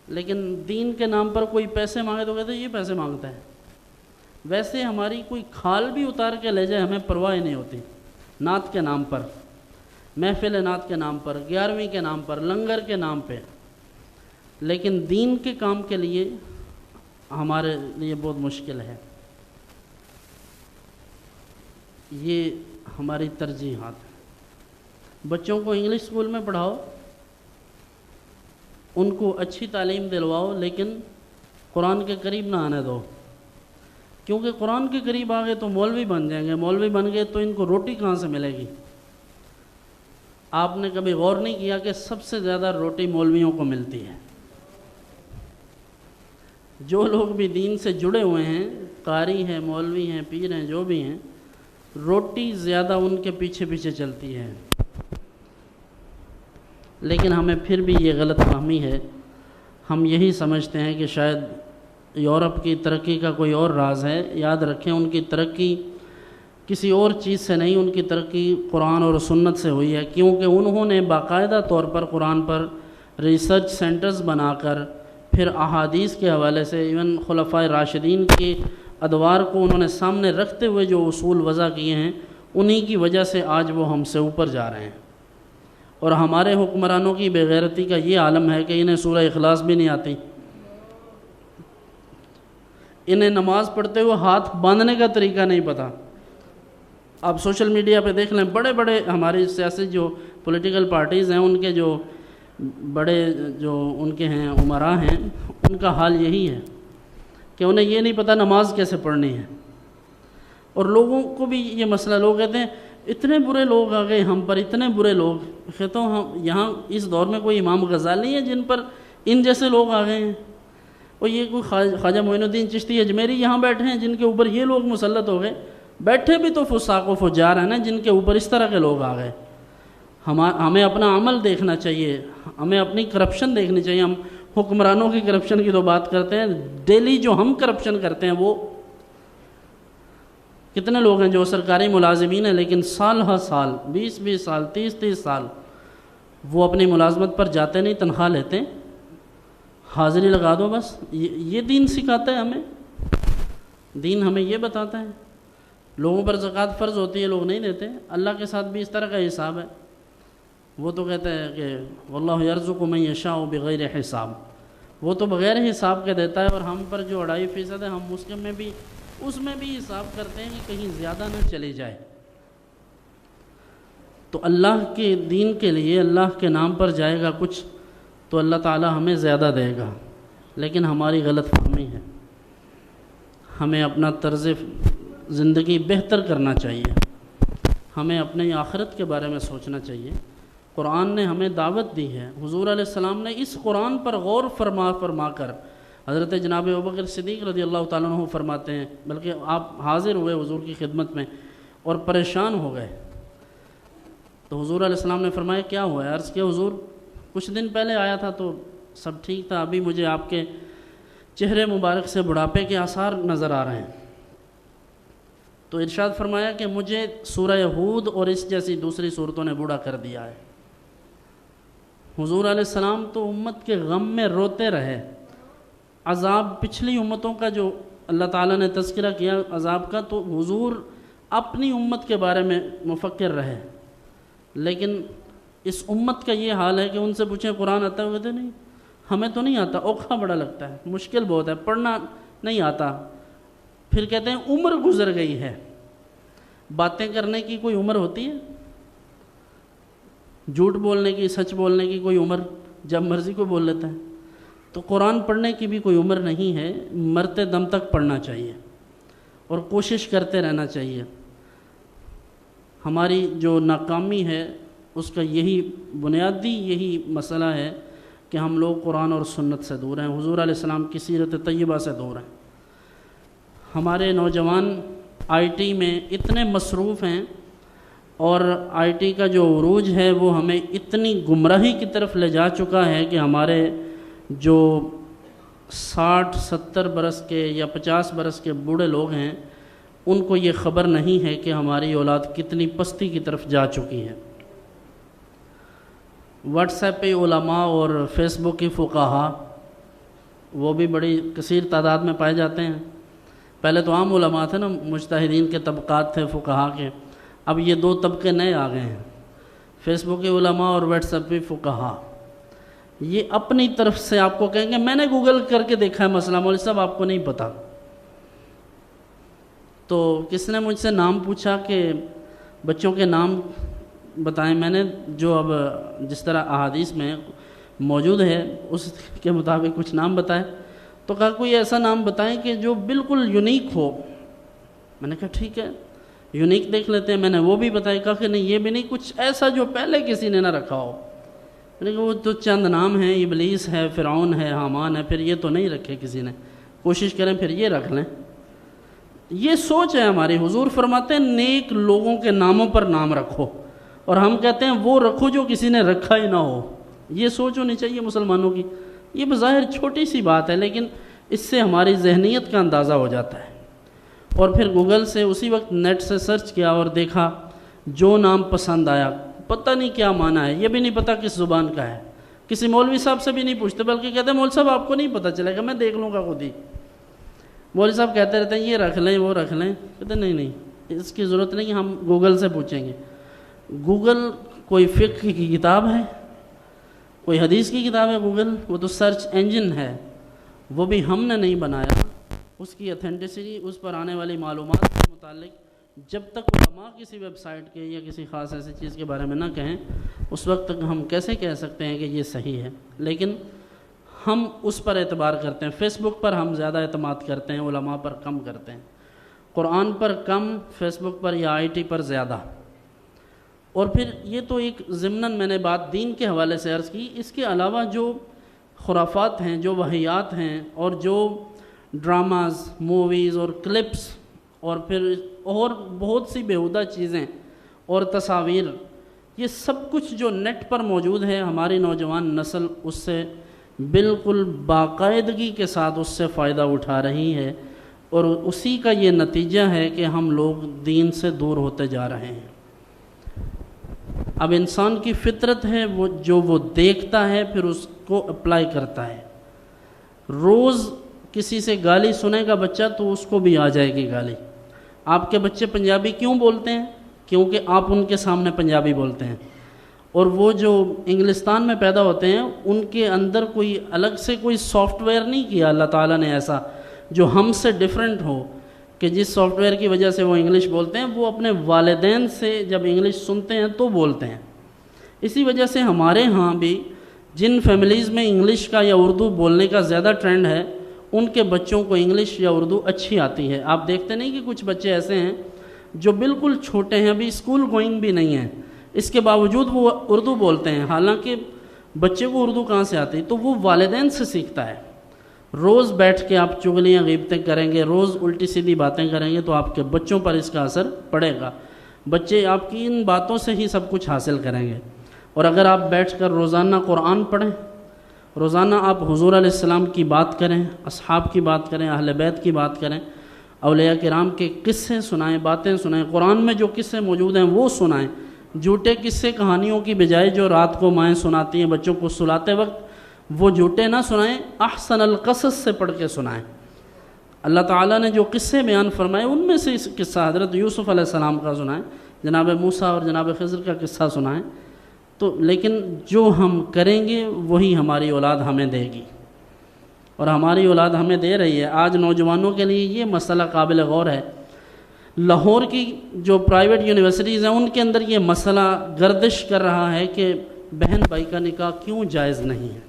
لیکن دین کے نام پر کوئی پیسے مانگے تو کہتے ہیں یہ پیسے مانگتا ہے۔ ویسے ہماری کوئی کھال بھی اتار کے لے جائے ہمیں پرواہ نہیں ہوتی، نعت کے نام پر، محفل نعت کے نام پر، 11ویں کے نام پر، لنگر کے نام پہ۔ لیکن دین کے کام کے لیے ہمارے لیے بہت مشکل ہے۔ یہ ہماری ترجیحات ہیں۔ بچوں کو انگلش اسکول میں پڑھاؤ، ان کو اچھی تعلیم دلواؤ، لیکن قرآن کے قریب نہ آنے دو، کیونکہ قرآن کے قریب آ گئے تو مولوی بن جائیں گے۔ مولوی بن گئے تو ان کو روٹی کہاں سے ملے گی؟ آپ نے کبھی غور نہیں کیا کہ سب سے زیادہ روٹی مولویوں کو ملتی ہے؟ جو لوگ بھی دین سے جڑے ہوئے ہیں، قاری ہیں، مولوی ہیں، پیر ہیں، جو بھی ہیں، روٹی زیادہ ان کے پیچھے پیچھے چلتی ہے۔ لیکن ہمیں پھر بھی یہ غلط فہمی ہے، ہم یہی سمجھتے ہیں کہ شاید یورپ کی ترقی کا کوئی اور راز ہے۔ یاد رکھیں ان کی ترقی کسی اور چیز سے نہیں، ان کی ترقی قرآن اور سنت سے ہوئی ہے، کیونکہ انہوں نے باقاعدہ طور پر قرآن پر ریسرچ سینٹرز بنا کر پھر احادیث کے حوالے سے ایون خلفائے راشدین کے ادوار کو انہوں نے سامنے رکھتے ہوئے جو اصول وضع کیے ہیں، انہی کی وجہ سے آج وہ ہم سے اوپر جا رہے ہیں۔ اور ہمارے حکمرانوں کی بے غیرتی کا یہ عالم ہے کہ انہیں سورہ اخلاص بھی نہیں آتی، انہیں نماز پڑھتے ہوئے ہاتھ باندھنے کا طریقہ نہیں پتہ۔ آپ سوشل میڈیا پہ دیکھ لیں، بڑے بڑے ہماری سیاسی جو پولیٹیکل پارٹیز ہیں، ان کے جو بڑے جو ان کے ہیں عمراء ہیں، ان کا حال یہی ہے کہ انہیں یہ نہیں پتہ نماز کیسے پڑھنی ہے۔ اور لوگوں کو بھی یہ مسئلہ، لوگ کہتے ہیں اتنے برے لوگ آ گئے ہم پر، اتنے برے لوگ۔ کہتا ہوں ہم یہاں اس دور میں کوئی امام غزالی ہے جن پر ان جیسے لوگ آ گئے ہیں؟ اور یہ کوئی خواجہ معین الدین چشتی اجمیری یہاں بیٹھے ہیں جن کے اوپر یہ لوگ مسلط ہو گئے؟ بیٹھے بھی تو فساق و فجار ہیں نا جن کے اوپر اس طرح کے لوگ آ گئے۔ ہمیں اپنا عمل دیکھنا چاہیے، ہمیں اپنی کرپشن دیکھنی چاہیے۔ ہم حکمرانوں کی کرپشن کی تو بات کرتے ہیں، ڈیلی جو ہم کرپشن کرتے ہیں وہ کتنے لوگ ہیں جو سرکاری ملازمین ہیں لیکن سال ہر سال 20 سال 30 سال وہ اپنی ملازمت پر جاتے نہیں، تنخواہ لیتے ہیں، حاضری لگا دو بس۔ یہ دین سکھاتا ہے ہمیں، دین ہمیں یہ بتاتا ہے۔ لوگوں پر زکوٰۃ فرض ہوتی ہے، لوگ نہیں دیتے۔ اللہ کے ساتھ بھی اس طرح کا حساب ہے، وہ تو کہتا ہے کہ واللہ یرزق من یشاء بغیر حساب، وہ تو بغیر حساب کے دیتا ہے، اور ہم پر جو 2.5% ہے ہم اس میں بھی حساب کرتے ہیں کہ کہیں زیادہ نہ چلی جائے۔ تو اللہ کے دین کے لیے اللہ کے نام پر جائے گا کچھ تو اللہ تعالی ہمیں زیادہ دے گا، لیکن ہماری غلط فہمی ہے۔ ہمیں اپنا طرز زندگی بہتر کرنا چاہیے، ہمیں اپنی آخرت کے بارے میں سوچنا چاہیے۔ قرآن نے ہمیں دعوت دی ہے، حضور علیہ السلام نے اس قرآن پر غور فرما کر، حضرت جناب ابوبکر صدیق رضی اللہ تعالیٰ عنہ فرماتے ہیں، بلکہ آپ حاضر ہوئے حضور کی خدمت میں اور پریشان ہو گئے، تو حضور علیہ السلام نے فرمایا کیا ہوا ہے؟ عرض کیا حضور کچھ دن پہلے آیا تھا تو سب ٹھیک تھا، ابھی مجھے آپ کے چہرے مبارک سے بڑھاپے کے آثار نظر آ رہے ہیں، تو ارشاد فرمایا کہ مجھے سورہ ہود اور اس جیسی دوسری صورتوں نے بوڑھا کر دیا ہے۔ حضور علیہ السلام تو امت کے غم میں روتے رہے، عذاب پچھلی امتوں کا جو اللہ تعالیٰ نے تذکرہ کیا عذاب کا، تو حضور اپنی امت کے بارے میں مفکر رہے، لیکن اس امت کا یہ حال ہے کہ ان سے پوچھیں قرآن آتا ہے، وہ کہتے نہیں ہمیں تو نہیں آتا، اوکھا بڑا لگتا ہے، مشکل بہت ہے، پڑھنا نہیں آتا۔ پھر کہتے ہیں عمر گزر گئی ہے۔ باتیں کرنے کی کوئی عمر ہوتی ہے؟ جھوٹ بولنے کی، سچ بولنے کی کوئی عمر؟ جب مرضی کو بول لیتا ہے۔ تو قرآن پڑھنے کی بھی کوئی عمر نہیں ہے، مرتے دم تک پڑھنا چاہیے اور کوشش کرتے رہنا چاہیے۔ ہماری جو ناکامی ہے اس کا یہی بنیادی یہی مسئلہ ہے کہ ہم لوگ قرآن اور سنت سے دور ہیں، حضور علیہ السلام کی سیرت طیبہ سے دور ہیں۔ ہمارے نوجوان آئی ٹی میں اتنے مصروف ہیں، اور آئی ٹی کا جو عروج ہے وہ ہمیں اتنی گمراہی کی طرف لے جا چکا ہے کہ ہمارے جو 60-70 برس کے یا 50 برس کے بوڑھے لوگ ہیں ان کو یہ خبر نہیں ہے کہ ہماری اولاد کتنی پستی کی طرف جا چکی ہے۔ واٹس ایپ پہ علماء اور فیس بک کی فقہا وہ بھی بڑی کثیر تعداد میں پائے جاتے ہیں۔ پہلے تو عام علماء تھے نا، مجتہدین کے طبقات تھے فقہا کے، اب یہ دو طبقے نئے آ گئے ہیں، فیس بک کے علماء اور واٹس ایپ پہ فقہا۔ یہ اپنی طرف سے آپ کو کہیں گے میں نے گوگل کر کے دیکھا ہے مسئلہ، مولوی صاحب آپ کو نہیں پتہ۔ تو کس نے مجھ سے نام پوچھا کہ بچوں کے نام بتائیں، میں نے جو اب جس طرح احادیث میں موجود ہے اس کے مطابق کچھ نام بتائے، تو کہا کوئی ایسا نام بتائیں کہ جو بالکل یونیک ہو۔ میں نے کہا ٹھیک ہے یونیک دیکھ لیتے ہیں، میں نے وہ بھی بتایا، کہا کہ نہیں یہ بھی نہیں، کچھ ایسا جو پہلے کسی نے نہ رکھا ہو۔ میں نے کہا وہ تو چند نام ہیں، ابلیس ہے، فرعون ہے، حامان ہے، پھر یہ تو نہیں رکھے کسی نے، کوشش کریں پھر یہ رکھ لیں۔ یہ سوچ ہے ہماری، حضور فرماتے ہیں نیک لوگوں کے ناموں پر نام رکھو، اور ہم کہتے ہیں وہ رکھو جو کسی نے رکھا ہی نہ ہو۔ یہ سوچ ہونی چاہیے مسلمانوں کی۔ یہ بظاہر چھوٹی سی بات ہے، لیکن اس سے ہماری ذہنیت کا اندازہ ہو جاتا ہے۔ اور پھر گوگل سے اسی وقت نیٹ سے سرچ کیا اور دیکھا، جو نام پسند آیا، پتہ نہیں کیا معنی ہے، یہ بھی نہیں پتہ کس زبان کا ہے، کسی مولوی صاحب سے بھی نہیں پوچھتے، بلکہ کہتے ہیں مولوی صاحب آپ کو نہیں پتہ چلے گا، میں دیکھ لوں گا خود ہی۔ مولوی صاحب کہتے رہتے ہیں یہ رکھ لیں وہ رکھ لیں، کہتے ہیں نہیں اس کی ضرورت نہیں، ہم گوگل سے پوچھیں گے۔ گوگل کوئی فقہ کی کتاب ہے، کوئی حدیث کی کتاب ہے گوگل؟ وہ تو سرچ انجن ہے، وہ بھی ہم نے نہیں بنایا۔ اس کی اتھینٹسٹی، اس پر آنے والی معلومات کے متعلق جب تک علماء کسی ویب سائٹ کے یا کسی خاص ایسی چیز کے بارے میں نہ کہیں، اس وقت تک ہم کیسے کہہ سکتے ہیں کہ یہ صحیح ہے؟ لیکن ہم اس پر اعتبار کرتے ہیں، فیس بک پر ہم زیادہ اعتماد کرتے ہیں، علماء پر کم کرتے ہیں، قرآن پر کم، فیس بک پر یا آئی ٹی پر زیادہ۔ اور پھر یہ تو ایک ضمناً میں نے بات دین کے حوالے سے عرض کی، اس کے علاوہ جو خرافات ہیں، جو وحیات ہیں، اور جو ڈراماز، موویز اور کلپس، اور پھر اور بہت سی بیہودہ چیزیں اور تصاویر، یہ سب کچھ جو نیٹ پر موجود ہے، ہماری نوجوان نسل اس سے بالکل باقاعدگی کے ساتھ اس سے فائدہ اٹھا رہی ہے، اور اسی کا یہ نتیجہ ہے کہ ہم لوگ دین سے دور ہوتے جا رہے ہیں۔ اب انسان کی فطرت ہے وہ جو وہ دیکھتا ہے پھر اس کو اپلائی کرتا ہے۔ روز کسی سے گالی سنے گا بچہ تو اس کو بھی آ جائے گی گالی۔ آپ کے بچے پنجابی کیوں بولتے ہیں؟ کیونکہ آپ ان کے سامنے پنجابی بولتے ہیں۔ اور وہ جو انگلستان میں پیدا ہوتے ہیں ان کے اندر کوئی الگ سے کوئی سافٹ ویئر نہیں کیا اللہ تعالیٰ نے ایسا جو ہم سے ڈیفرنٹ ہو کہ جس سافٹ ویئر کی وجہ سے وہ انگلش بولتے ہیں، وہ اپنے والدین سے جب انگلش سنتے ہیں تو بولتے ہیں۔ اسی وجہ سے ہمارے ہاں بھی جن فیملیز میں انگلش کا یا اردو بولنے کا زیادہ ٹرینڈ ہے، ان کے بچوں کو انگلش یا اردو اچھی آتی ہے۔ آپ دیکھتے نہیں کہ کچھ بچے ایسے ہیں جو بالکل چھوٹے ہیں، ابھی اسکول گوئنگ بھی نہیں ہیں، اس کے باوجود وہ اردو بولتے ہیں، حالانکہ بچے کو اردو کہاں سے آتی؟ تو وہ والدین سے سیکھتا ہے۔ روز بیٹھ کے آپ چغلیاں غیبتیں کریں گے، روز الٹی سیدھی باتیں کریں گے تو آپ کے بچوں پر اس کا اثر پڑے گا۔ بچے آپ کی ان باتوں سے ہی سب کچھ حاصل کریں گے۔ اور اگر آپ بیٹھ کر روزانہ قرآن پڑھیں روزانہ آپ حضور علیہ السلام کی بات کریں، اصحاب کی بات کریں، اہل بیت کی بات کریں، اولیاء کرام کے قصے سنائیں، باتیں سنائیں، قرآن میں جو قصے موجود ہیں وہ سنائیں، جھوٹے قصے کہانیوں کی بجائے جو رات کو مائیں سناتی ہیں بچوں کو سلاتے وقت، وہ جھوٹے نہ سنائیں، احسن القصص سے پڑھ کے سنائیں۔ اللہ تعالیٰ نے جو قصے بیان فرمائے ان میں سے اس قصہ حضرت یوسف علیہ السلام کا سنائیں، جناب موسیٰ اور جناب خضر کا قصہ سنائیں، تو لیکن جو ہم کریں گے وہی ہماری اولاد ہمیں دے گی، اور ہماری اولاد ہمیں دے رہی ہے۔ آج نوجوانوں کے لیے یہ مسئلہ قابل غور ہے۔ لاہور کی جو پرائیویٹ یونیورسٹیز ہیں ان کے اندر یہ مسئلہ گردش کر رہا ہے کہ بہن بھائی کا نکاح کیوں جائز نہیں ہے۔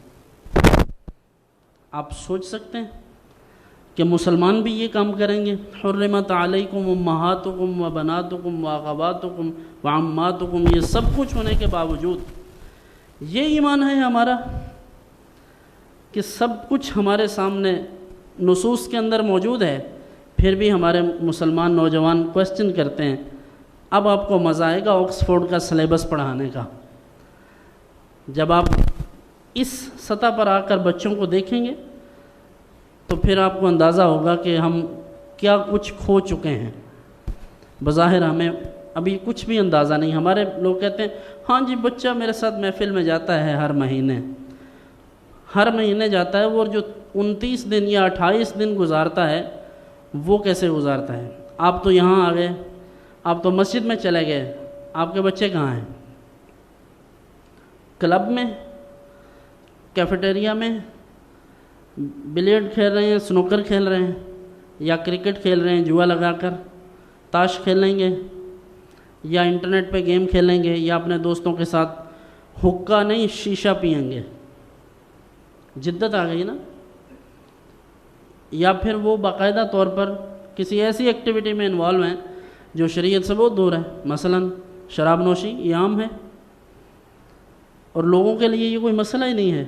آپ سوچ سکتے ہیں کہ مسلمان بھی یہ کام کریں گے؟ حرمت علیکم امہاتکم و بناتکم و اخواتکم و عماتکم، یہ سب کچھ ہونے کے باوجود یہ ایمان ہے ہمارا کہ سب کچھ ہمارے سامنے نصوص کے اندر موجود ہے، پھر بھی ہمارے مسلمان نوجوان کوسچن کرتے ہیں۔ اب آپ کو مزہ آئے گا آکسفورڈ کا سلیبس پڑھانے کا، جب آپ اس سطح پر آ کر بچوں کو دیکھیں گے تو پھر آپ کو اندازہ ہوگا کہ ہم کیا کچھ کھو چکے ہیں۔ بظاہر ہمیں ابھی کچھ بھی اندازہ نہیں۔ ہمارے لوگ کہتے ہیں ہاں جی بچہ میرے ساتھ محفل میں جاتا ہے ہر مہینے جاتا ہے، وہ جو 29 دن یا 28 دن گزارتا ہے وہ کیسے گزارتا ہے؟ آپ تو یہاں آ گئے، آپ تو مسجد میں چلے گئے، آپ کے بچے کہاں ہیں؟ کلب میں، کیفیٹیریا میں، بلیئرڈ کھیل رہے ہیں، سنوکر کھیل رہے ہیں، یا کرکٹ کھیل رہے ہیں جوا لگا کر، تاش کھیلیں گے، یا انٹرنیٹ پہ گیم کھیلیں گے، یا اپنے دوستوں کے ساتھ حقہ نہیں شیشہ پئیں گے۔ جدت آ گئی نا۔ یا پھر وہ باقاعدہ طور پر کسی ایسی ایکٹیویٹی میں انوالو ہیں جو شریعت سے بہت دور ہے، مثلا شراب نوشی، یہ عام ہے اور لوگوں کے لیے یہ کوئی مسئلہ ہی نہیں ہے۔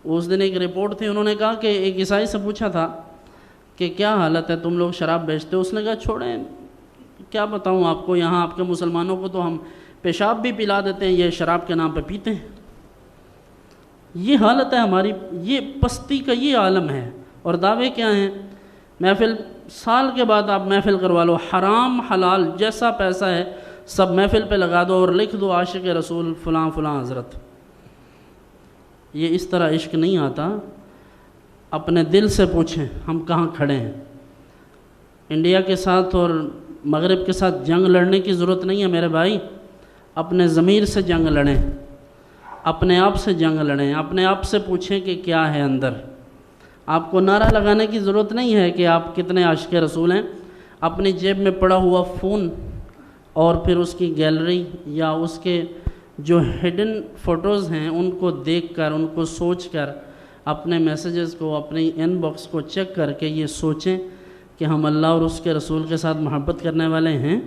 اس دن ایک رپورٹ تھی، انہوں نے کہا کہ ایک عیسائی سے پوچھا تھا کہ کیا حالت ہے، تم لوگ شراب بیچتے ہو؟ اس نے کہا چھوڑیں، کیا بتاؤں آپ کو، یہاں آپ کے مسلمانوں کو تو ہم پیشاب بھی پلا دیتے ہیں، یہ شراب کے نام پہ پیتے ہیں۔ یہ حالت ہے ہماری، یہ پستی کا یہ عالم ہے۔ اور دعوے کیا ہیں؟ محفل، سال کے بعد آپ محفل کروا لو، حرام حلال جیسا پیسہ ہے سب محفل پہ لگا دو اور لکھ دو عاشق رسول فلاں فلاں حضرت۔ یہ اس طرح عشق نہیں آتا۔ اپنے دل سے پوچھیں ہم کہاں کھڑے ہیں۔ انڈیا کے ساتھ اور مغرب کے ساتھ جنگ لڑنے کی ضرورت نہیں ہے میرے بھائی، اپنے ضمیر سے جنگ لڑیں، اپنے آپ سے جنگ لڑیں، اپنے آپ سے پوچھیں کہ کیا ہے اندر۔ آپ کو نعرہ لگانے کی ضرورت نہیں ہے کہ آپ کتنے عاشق رسول ہیں۔ اپنی جیب میں پڑا ہوا فون اور پھر اس کی گیلری یا اس کے جو ہڈن فوٹوز ہیں ان کو دیکھ کر، ان کو سوچ کر، اپنے میسیجز کو، اپنی ان باکس کو چیک کر کے یہ سوچیں کہ ہم اللہ اور اس کے رسول کے ساتھ محبت کرنے والے ہیں۔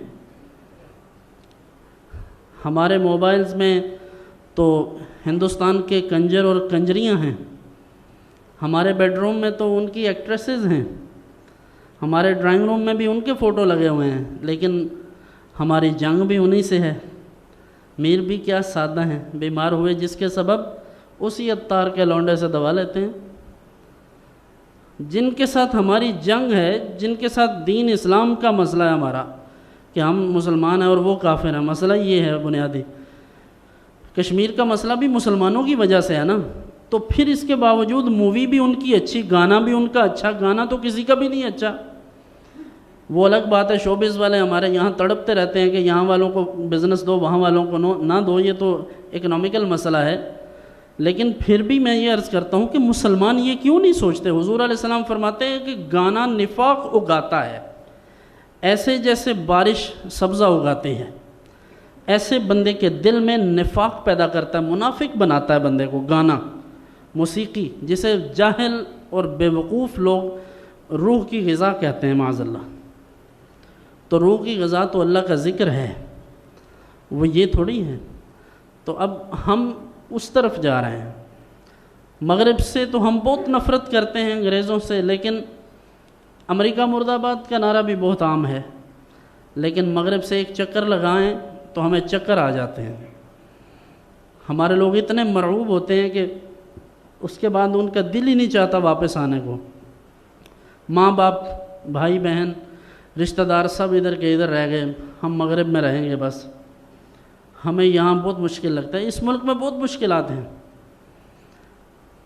ہمارے موبائلز میں تو ہندوستان کے کنجر اور کنجریاں ہیں، ہمارے بیڈ روم میں تو ان کی ایکٹریسز ہیں، ہمارے ڈرائنگ روم میں بھی ان کے فوٹو لگے ہوئے ہیں، لیکن ہماری جنگ بھی انہی سے ہے۔ میر بھی کیا سادہ ہیں، بیمار ہوئے جس کے سبب اسی عطار کے لونڈے سے دوا لیتے ہیں۔ جن کے ساتھ ہماری جنگ ہے، جن کے ساتھ دین اسلام کا مسئلہ ہے ہمارا کہ ہم مسلمان ہیں اور وہ کافر ہیں، مسئلہ یہ ہے بنیادی۔ کشمیر کا مسئلہ بھی مسلمانوں کی وجہ سے ہے نا، تو پھر اس کے باوجود مووی بھی ان کی اچھی، گانا بھی ان کا اچھا، گانا تو کسی کا بھی نہیں اچھا۔ وہ الگ بات ہے، شوبز والے ہمارے یہاں تڑپتے رہتے ہیں کہ یہاں والوں کو بزنس دو، وہاں والوں کو نہ دو، یہ تو اکنامیکل مسئلہ ہے۔ لیکن پھر بھی میں یہ عرض کرتا ہوں کہ مسلمان یہ کیوں نہیں سوچتے؟ حضور علیہ السلام فرماتے ہیں کہ گانا نفاق اگاتا ہے، ایسے جیسے بارش سبزہ اگاتی ہے، ایسے بندے کے دل میں نفاق پیدا کرتا ہے، منافق بناتا ہے بندے کو گانا، موسیقی، جسے جاہل اور بے وقوف لوگ روح کی غذا کہتے ہیں معاذ اللہ۔ تو روح کی غذا تو اللہ کا ذکر ہے، وہ یہ تھوڑی ہے۔ تو اب ہم اس طرف جا رہے ہیں۔ مغرب سے تو ہم بہت نفرت کرتے ہیں، انگریزوں سے، لیکن امریکہ مرد آباد کا نعرہ بھی بہت عام ہے، لیکن مغرب سے ایک چکر لگائیں تو ہمیں چکر آ جاتے ہیں۔ ہمارے لوگ اتنے مرعوب ہوتے ہیں کہ اس کے بعد ان کا دل ہی نہیں چاہتا واپس آنے کو. ماں باپ، بھائی بہن، رشتہ دار سب ادھر کے ادھر رہ گئے، ہم مغرب میں رہیں گے بس. ہمیں یہاں بہت مشکل لگتا ہے. اس ملک میں بہت مشکلات ہیں.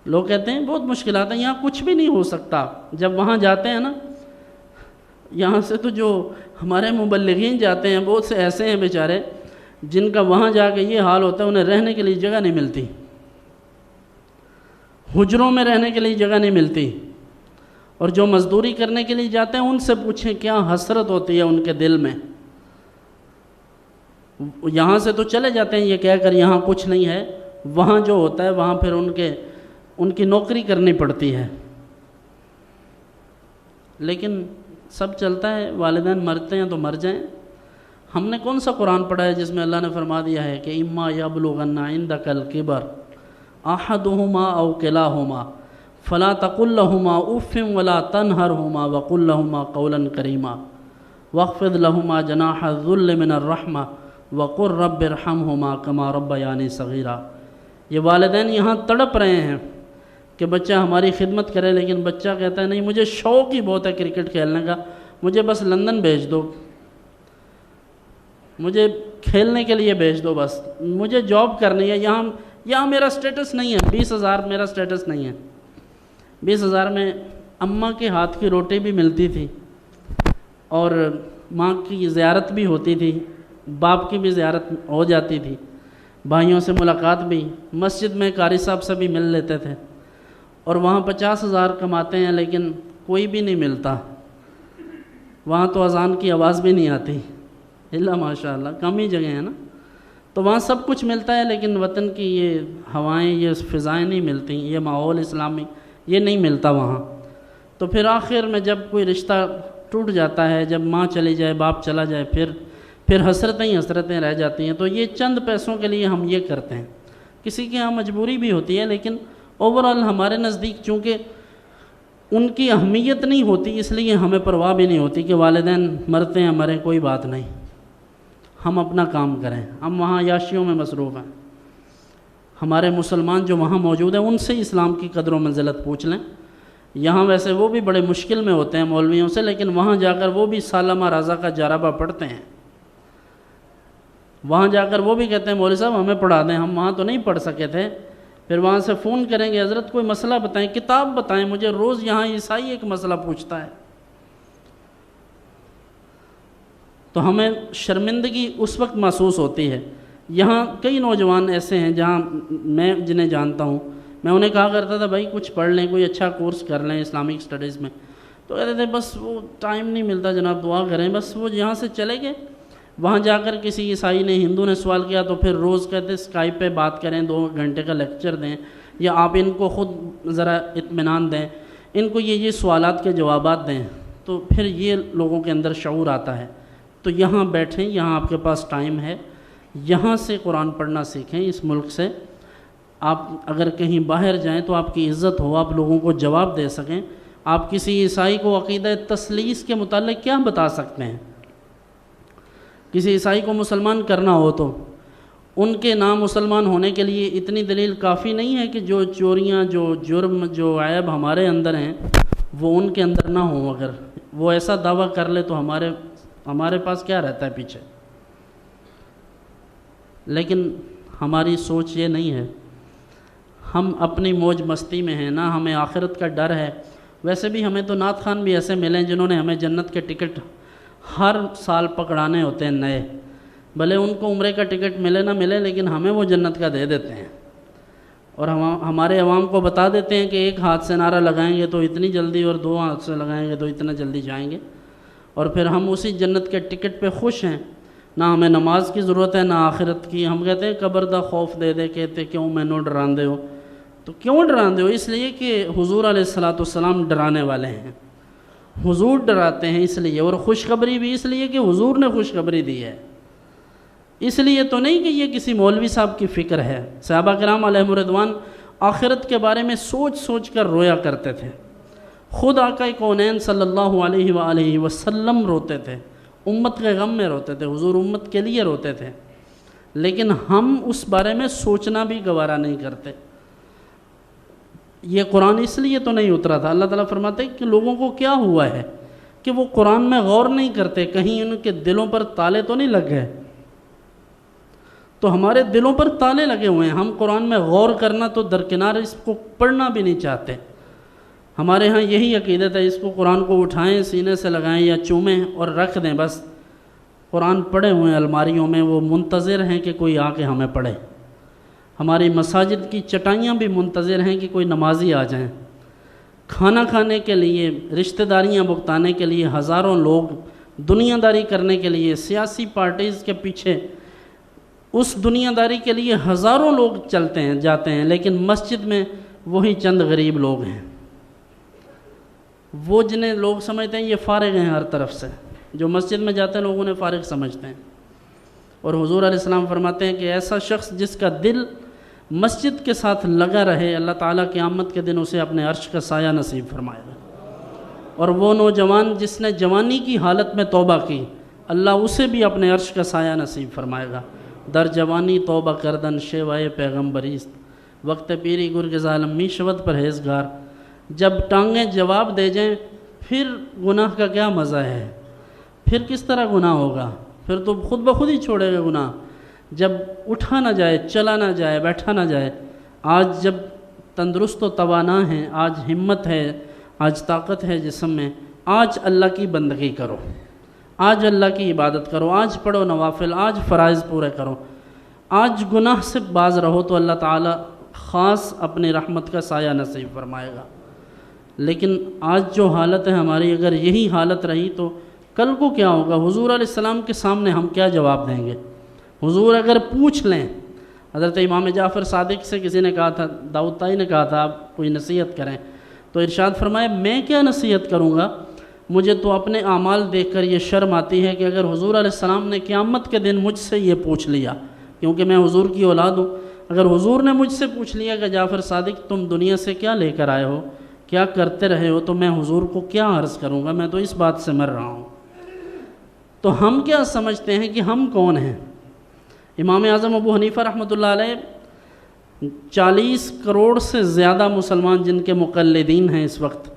لوگ کہتے ہیں بہت مشکلات ہیں، یہاں کچھ بھی نہیں ہو سکتا. جب وہاں جاتے ہیں نا، یہاں سے تو جو ہمارے مبلغین جاتے ہیں بہت سے ایسے ہیں بیچارے جن کا وہاں جا کے یہ حال ہوتا ہے، انہیں رہنے کے لیے جگہ نہیں ملتی، حجروں میں رہنے کے لیے جگہ نہیں ملتی. اور جو مزدوری کرنے کے لیے جاتے ہیں ان سے پوچھیں کیا حسرت ہوتی ہے ان کے دل میں. یہاں سے تو چلے جاتے ہیں یہ کہہ کر یہاں کچھ نہیں ہے، وہاں جو ہوتا ہے وہاں پھر ان کی نوکری کرنی پڑتی ہے. لیکن سب چلتا ہے، والدین مرتے ہیں تو مر جائیں. ہم نے کون سا قرآن پڑھا ہے جس میں اللہ نے فرما دیا ہے کہ اما یبلغن عندک الکبر احدہما او کلاہما فلا تقل لهما اف ولا تنهرهما وقل لهما قولا کریما واخفض لهما جناح الذل من الرحمہ وقل رب ارحمهما كما ربیانی صغیرا. یہ والدین یہاں تڑپ رہے ہیں کہ بچہ ہماری خدمت کرے، لیکن بچہ کہتا ہے نہیں، مجھے شوق ہی بہت ہے کرکٹ کھیلنے کا، مجھے بس لندن بھیج دو، مجھے کھیلنے کے لیے بھیج دو، بس مجھے جاب کرنی ہے. یہاں میرا سٹیٹس نہیں ہے، 20,000 میرا سٹیٹس نہیں ہے. 20,000 میں اماں کے ہاتھ کی روٹی بھی ملتی تھی اور ماں کی زیارت بھی ہوتی تھی، باپ کی بھی زیارت ہو جاتی تھی، بھائیوں سے ملاقات بھی، مسجد میں قاری صاحب سے بھی مل لیتے تھے. اور وہاں 50,000 کماتے ہیں لیکن کوئی بھی نہیں ملتا. وہاں تو اذان کی آواز بھی نہیں آتی، اللہ ماشاء اللہ، کم ہی جگہ ہے نا. تو وہاں سب کچھ ملتا ہے لیکن وطن کی یہ ہوائیں، یہ فضائیں نہیں ملتی، یہ ماحول اسلامی یہ نہیں ملتا وہاں. تو پھر آخر میں جب کوئی رشتہ ٹوٹ جاتا ہے، جب ماں چلی جائے، باپ چلا جائے، پھر حسرتیں ہی حسرتیں رہ جاتی ہیں. تو یہ چند پیسوں کے لیے ہم یہ کرتے ہیں. کسی کے ہاں مجبوری بھی ہوتی ہے، لیکن اوورآل ہمارے نزدیک چونکہ ان کی اہمیت نہیں ہوتی، اس لیے ہمیں پرواہ بھی نہیں ہوتی کہ والدین مرتے ہیں مریں، کوئی بات نہیں، ہم اپنا کام کریں. ہم وہاں عیاشیوں میں مصروف ہیں. ہمارے مسلمان جو وہاں موجود ہیں ان سے اسلام کی قدر و منزلت پوچھ لیں. یہاں ویسے وہ بھی بڑے مشکل میں ہوتے ہیں مولویوں سے، لیکن وہاں جا کر وہ بھی سالمہ رازہ کا جاربہ پڑھتے ہیں. وہاں جا کر وہ بھی کہتے ہیں مولوی صاحب ہمیں پڑھا دیں، ہم وہاں تو نہیں پڑھ سکے تھے. پھر وہاں سے فون کریں گے، حضرت کوئی مسئلہ بتائیں، کتاب بتائیں مجھے. روز یہاں عیسائی ایک مسئلہ پوچھتا ہے. تو ہمیں شرمندگی اس وقت محسوس ہوتی ہے. یہاں کئی نوجوان ایسے ہیں جہاں میں جنہیں جانتا ہوں، میں انہیں کہا کرتا تھا بھائی کچھ پڑھ لیں، کوئی اچھا کورس کر لیں اسلامک اسٹڈیز میں. تو کہتے تھے بس وہ ٹائم نہیں ملتا جناب، دعا کریں. بس وہ یہاں سے چلے گئے، وہاں جا کر کسی عیسائی نے، ہندو نے سوال کیا تو پھر روز کہتے اسکائپ پہ بات کریں، 2 گھنٹے کا لیکچر دیں، یا آپ ان کو خود ذرا اطمینان دیں، ان کو یہ سوالات کے جوابات دیں. تو پھر یہ لوگوں کے اندر شعور آتا ہے. تو یہاں بیٹھیں، یہاں آپ کے پاس ٹائم ہے، یہاں سے قرآن پڑھنا سیکھیں. اس ملک سے آپ اگر کہیں باہر جائیں تو آپ کی عزت ہو، آپ لوگوں کو جواب دے سکیں. آپ کسی عیسائی کو عقیدہ تثلیث کے متعلق کیا بتا سکتے ہیں؟ کسی عیسائی کو مسلمان کرنا ہو تو ان کے نام مسلمان ہونے کے لیے اتنی دلیل کافی نہیں ہے کہ جو چوریاں، جو جرم، جو عیب ہمارے اندر ہیں وہ ان کے اندر نہ ہوں. اگر وہ ایسا دعویٰ کر لے تو ہمارے پاس کیا رہتا ہے پیچھے؟ لیکن ہماری سوچ یہ نہیں ہے. ہم اپنی موج مستی میں ہیں، نہ ہمیں آخرت کا ڈر ہے. ویسے بھی ہمیں تو نعت خوان بھی ایسے ملیں جنہوں نے ہمیں جنت کے ٹکٹ ہر سال پکڑانے ہوتے ہیں نئے. بھلے ان کو عمرے کا ٹکٹ ملے نہ ملے، لیکن ہمیں وہ جنت کا دے دیتے ہیں. اور ہمارے عوام کو بتا دیتے ہیں کہ ایک ہاتھ سے نعرہ لگائیں گے تو اتنی جلدی، اور 2 ہاتھ سے لگائیں گے تو اتنا جلدی جائیں گے. اور پھر ہم اسی جنت کے ٹکٹ پہ خوش ہیں. نہ ہمیں نماز کی ضرورت ہے، نہ آخرت کی. ہم کہتے ہیں قبر دا خوف دے دے، کہتے کیوں مینوں ڈراندے ہو. تو کیوں ڈراندے ہو؟ اس لیے کہ حضور علیہ الصلوۃ والسلام ڈرانے والے ہیں. حضور ڈراتے ہیں اس لیے، اور خوشخبری بھی اس لیے کہ حضور نے خوشخبری دی ہے. اس لیے تو نہیں کہ یہ کسی مولوی صاحب کی فکر ہے. صحابہ کرام علیہم الرضوان آخرت کے بارے میں سوچ سوچ کر رویا کرتے تھے. خود آقا کونین صلی اللہ علیہ وآلہ وسلم روتے تھے، امت کے غم میں روتے تھے، حضور امت کے لیے روتے تھے. لیکن ہم اس بارے میں سوچنا بھی گوارا نہیں کرتے. یہ قرآن اس لیے تو نہیں اترا تھا. اللہ تعالیٰ فرماتے ہیں کہ لوگوں کو کیا ہوا ہے کہ وہ قرآن میں غور نہیں کرتے, کہیں ان کے دلوں پر تالے تو نہیں لگ گئے. تو ہمارے دلوں پر تالے لگے ہوئے ہیں, ہم قرآن میں غور کرنا تو درکنار, اس کو پڑھنا بھی نہیں چاہتے. ہمارے ہاں یہی عقیدت ہے, اس کو قرآن کو اٹھائیں, سینے سے لگائیں یا چومیں اور رکھ دیں, بس قرآن پڑھے ہوئے ہیں الماریوں میں, وہ منتظر ہیں کہ کوئی آ کے ہمیں پڑھے. ہماری مساجد کی چٹائیاں بھی منتظر ہیں کہ کوئی نمازی آ جائیں. کھانا کھانے کے لیے, رشتہ داریاں بھگتانے کے لیے ہزاروں لوگ, دنیا داری کرنے کے لیے, سیاسی پارٹیز کے پیچھے اس دنیا داری کے لیے ہزاروں لوگ چلتے ہیں جاتے ہیں, لیکن مسجد میں وہی چند غریب لوگ ہیں, وہ جنہیں لوگ سمجھتے ہیں یہ فارغ ہیں ہر طرف سے. جو مسجد میں جاتے ہیں لوگ انہیں فارغ سمجھتے ہیں. اور حضور علیہ السلام فرماتے ہیں کہ ایسا شخص جس کا دل مسجد کے ساتھ لگا رہے, اللہ تعالیٰ قیامت کے دن اسے اپنے عرش کا سایہ نصیب فرمائے گا. اور وہ نوجوان جس نے جوانی کی حالت میں توبہ کی, اللہ اسے بھی اپنے عرش کا سایہ نصیب فرمائے گا. در جوانی توبہ کردن شیوائے پیغمبریست, وقت پیری گرگ ظالم می شود پرہیزگار. جب ٹانگیں جواب دے جائیں پھر گناہ کا کیا مزہ ہے, پھر کس طرح گناہ ہوگا, پھر تو خود بخود ہی چھوڑے گا گناہ. جب اٹھا نہ جائے, چلا نہ جائے, بیٹھا نہ جائے. آج جب تندرست و توانا ہیں, آج ہمت ہے, آج طاقت ہے جسم میں, آج اللہ کی بندگی کرو, آج اللہ کی عبادت کرو, آج پڑھو نوافل, آج فرائض پورے کرو, آج گناہ سے باز رہو تو اللہ تعالیٰ خاص اپنی رحمت کا سایہ نصیب فرمائے گا. لیکن آج جو حالت ہے ہماری, اگر یہی حالت رہی تو کل کو کیا ہوگا؟ حضور علیہ السلام کے سامنے ہم کیا جواب دیں گے؟ حضور اگر پوچھ لیں, حضرت امام جعفر صادق سے کسی نے کہا تھا, داؤد طائی نے کہا تھا آپ کوئی نصیحت کریں, تو ارشاد فرمایا میں کیا نصیحت کروں گا, مجھے تو اپنے اعمال دیکھ کر یہ شرم آتی ہے کہ اگر حضور علیہ السلام نے قیامت کے دن مجھ سے یہ پوچھ لیا, کیونکہ میں حضور کی اولاد ہوں, اگر حضور نے مجھ سے پوچھ لیا کہ جعفر صادق تم دنیا سے کیا لے کر آئے ہو, کیا کرتے رہے ہو, تو میں حضور کو کیا عرض کروں گا, میں تو اس بات سے مر رہا ہوں. تو ہم کیا سمجھتے ہیں کہ ہم کون ہیں؟ امام اعظم ابو حنیفہ رحمۃ اللہ علیہ 40 کروڑ سے زیادہ مسلمان جن کے مقلدین ہیں اس وقت,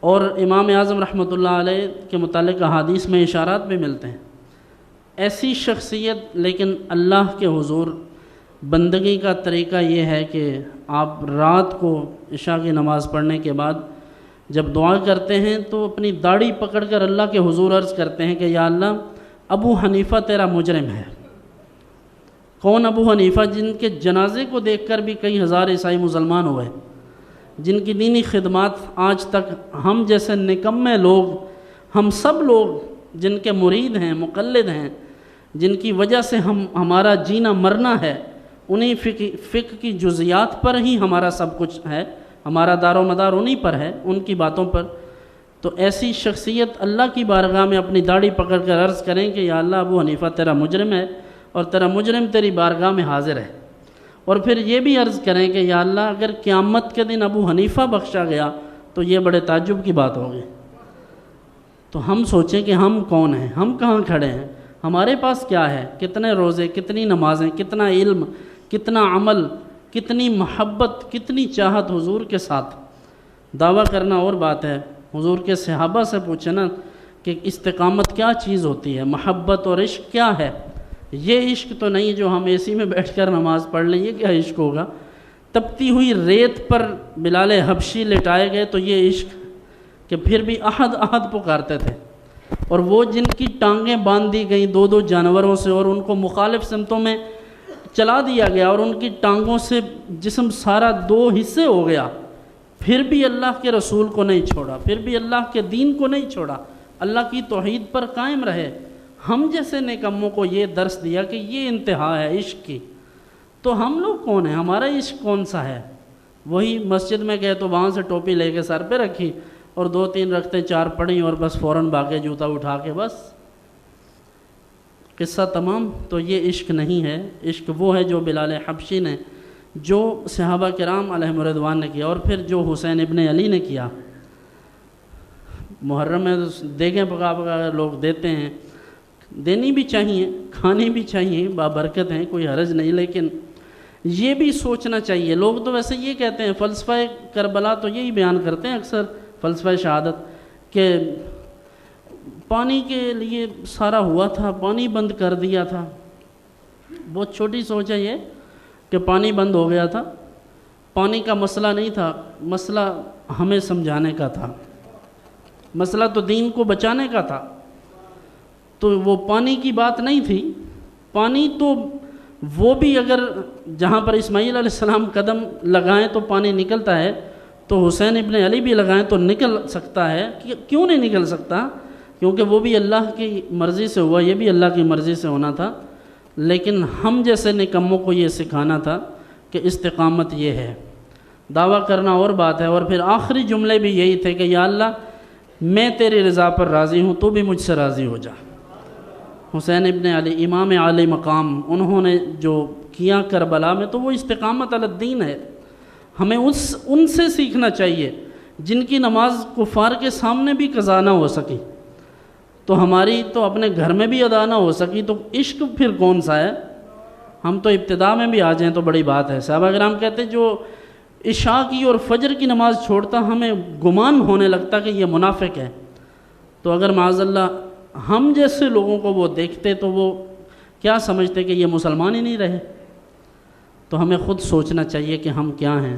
اور امام اعظم رحمۃ اللہ علیہ کے متعلق احادیث میں اشارات بھی ملتے ہیں. ایسی شخصیت, لیکن اللہ کے حضور بندگی کا طریقہ یہ ہے کہ آپ رات کو عشاء کی نماز پڑھنے کے بعد جب دعا کرتے ہیں تو اپنی داڑھی پکڑ کر اللہ کے حضور عرض کرتے ہیں کہ یا اللہ ابو حنیفہ تیرا مجرم ہے. کون ابو حنیفہ؟ جن کے جنازے کو دیکھ کر بھی کئی ہزار عیسائی مسلمان ہوئے, جن کی دینی خدمات آج تک ہم جیسے نکمے لوگ, ہم سب لوگ جن کے مرید ہیں, مقلد ہیں, جن کی وجہ سے ہمارا جینا مرنا ہے, انہی فقہ کی جزیات پر ہی ہمارا سب کچھ ہے, ہمارا دار و مدار انہی پر ہے, ان کی باتوں پر. تو ایسی شخصیت اللہ کی بارگاہ میں اپنی داڑھی پکڑ کر عرض کریں کہ یا اللہ ابو حنیفہ تیرا مجرم ہے اور تیرا مجرم تیری بارگاہ میں حاضر ہے. اور پھر یہ بھی عرض کریں کہ یا اللہ اگر قیامت کے دن ابو حنیفہ بخشا گیا تو یہ بڑے تعجب کی بات ہوگی. تو ہم سوچیں کہ ہم کون ہیں, ہم کہاں کھڑے ہیں, ہمارے پاس کیا ہے, کتنے روزے, کتنی نمازیں, کتنا علم, کتنا عمل, کتنی محبت, کتنی چاہت حضور کے ساتھ. دعویٰ کرنا اور بات ہے, حضور کے صحابہ سے پوچھیں نا کہ استقامت کیا چیز ہوتی ہے, محبت اور عشق کیا ہے. یہ عشق تو نہیں جو ہم اے سی میں بیٹھ کر نماز پڑھ لیں, یہ کیا عشق ہوگا. تپتی ہوئی ریت پر بلال حبشی لٹائے گئے تو یہ عشق کہ پھر بھی احد احد پکارتے تھے. اور وہ جن کی ٹانگیں باندھ دی گئیں 2 جانوروں سے اور ان کو مخالف سمتوں میں چلا دیا گیا اور ان کی ٹانگوں سے جسم سارا 2 حصے ہو گیا, پھر بھی اللہ کے رسول کو نہیں چھوڑا, پھر بھی اللہ کے دین کو نہیں چھوڑا, اللہ کی توحید پر قائم رہے. ہم جیسے نکموں کو یہ درس دیا کہ یہ انتہا ہے عشق کی. تو ہم لوگ کون ہیں, ہمارا عشق کون سا ہے؟ وہی مسجد میں گئے تو وہاں سے ٹوپی لے کے سر پہ رکھی اور 2-3 رکعتیں 4 پڑھیں اور بس فوراً بھاگے جوتا اٹھا کے, بس قصہ تمام. تو یہ عشق نہیں ہے. عشق وہ ہے جو بلال حبشی نے, جو صحابہ کرام علیہم رضوان نے کیا, اور پھر جو حسین ابن علی نے کیا. محرم میں دیگیں پکا پکا لوگ دیتے ہیں, دینی بھی چاہیے, کھانی بھی چاہیے, بابرکت ہیں, کوئی حرج نہیں, لیکن یہ بھی سوچنا چاہیے. لوگ تو ویسے یہ کہتے ہیں، فلسفہ کربلا تو یہی بیان کرتے ہیں اکثر، فلسفہ شہادت، کہ پانی کے لیے سارا ہوا تھا، پانی بند کر دیا تھا. بہت چھوٹی سوچ ہے یہ کہ پانی بند ہو گیا تھا. پانی کا مسئلہ نہیں تھا، مسئلہ ہمیں سمجھانے کا تھا، مسئلہ تو دین کو بچانے کا تھا. تو وہ پانی کی بات نہیں تھی. پانی تو وہ بھی اگر جہاں پر اسماعیل علیہ السلام قدم لگائیں تو پانی نکلتا ہے، تو حسین ابن علی بھی لگائیں تو نکل سکتا ہے. کیوں نہیں نکل سکتا؟ کیونکہ وہ بھی اللہ کی مرضی سے ہوا، یہ بھی اللہ کی مرضی سے ہونا تھا. لیکن ہم جیسے نکموں کو یہ سکھانا تھا کہ استقامت یہ ہے. دعویٰ کرنا اور بات ہے، اور پھر آخری جملے بھی یہی تھے کہ یا اللہ میں تیری رضا پر راضی ہوں، تو بھی مجھ سے راضی ہو جا. حسین ابن علی امام عالی مقام، انہوں نے جو کیا کربلا میں، تو وہ استقامت علی الدین ہے. ہمیں ان سے سیکھنا چاہیے جن کی نماز کفار کے سامنے بھی قضا نہ ہو سکی، تو ہماری تو اپنے گھر میں بھی ادا نہ ہو سکی، تو عشق پھر کون سا ہے؟ ہم تو ابتدا میں بھی آ جائیں تو بڑی بات ہے. صحابہ کرام کہتے جو عشاء کی اور فجر کی نماز چھوڑتا، ہمیں گمان ہونے لگتا کہ یہ منافق ہے. تو اگر معاذ اللہ ہم جیسے لوگوں کو وہ دیکھتے تو وہ کیا سمجھتے کہ یہ مسلمان ہی نہیں رہے. تو ہمیں خود سوچنا چاہیے کہ ہم کیا ہیں،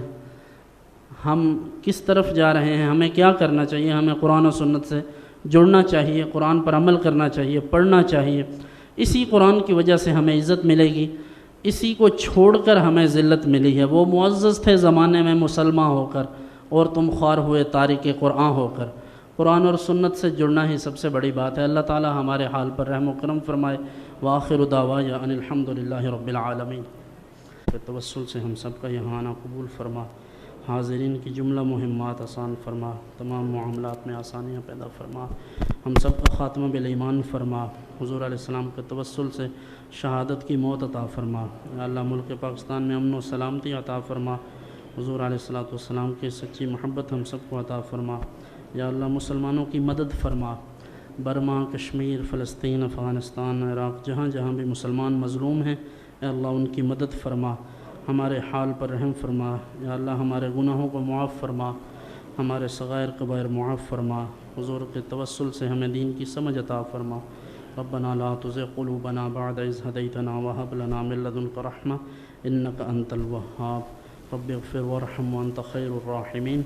ہم کس طرف جا رہے ہیں، ہمیں کیا کرنا چاہیے. ہمیں قرآن و سنت سے جڑنا چاہیے، قرآن پر عمل کرنا چاہیے، پڑھنا چاہیے. اسی قرآن کی وجہ سے ہمیں عزت ملے گی. اسی کو چھوڑ کر ہمیں ذلت ملی ہے. وہ معزز تھے زمانے میں مسلمان ہو کر، اور تم خوار ہوئے تارک قرآن ہو کر. قرآن اور سنت سے جڑنا ہی سب سے بڑی بات ہے. اللہ تعالی ہمارے حال پر رحم و کرم فرمائے. وآخر دعوانا ان الحمد للہ رب العالمین. کے توسل سے ہم سب کا یہاں آنا قبول فرما، حاضرین کی جملہ مہمات آسان فرما، تمام معاملات میں آسانیاں پیدا فرما، ہم سب کا خاتمہ بالایمان فرما. حضور علیہ السلام کے توسل سے شہادت کی موت عطا فرما. یا اللہ ملک پاکستان میں امن و سلامتی عطا فرما. حضور علیہ السلام کی سچی محبت ہم سب کو عطا فرما. یا اللہ مسلمانوں کی مدد فرما. برما، کشمیر، فلسطین، افغانستان، عراق، جہاں جہاں بھی مسلمان مظلوم ہیں، اے اللہ ان کی مدد فرما. ہمارے حال پر رحم فرما. یا اللہ ہمارے گناہوں کو معاف فرما، ہمارے صغائر کبائر معاف فرما. حضور کے توسل سے ہمیں دین کی سمجھ عطا فرما. ربنا لا تزغ قلوبنا بعد إذ هديتنا وهب لنا من لدنك رحمة إنك أنت الوهاب. رب اغفر وارحم وأنت خير الراحمين.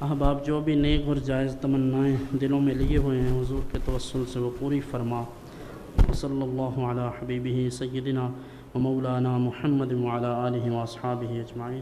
احباب، جو بھی نیک اور جائز تمنائیں دلوں میں لیے ہوئے ہیں حضور کے توسل سے وہ پوری فرما. صلی اللہ علی حبیبہ سیدنا و مولانا محمد وعلی آلہ واصحابہ اجمعین.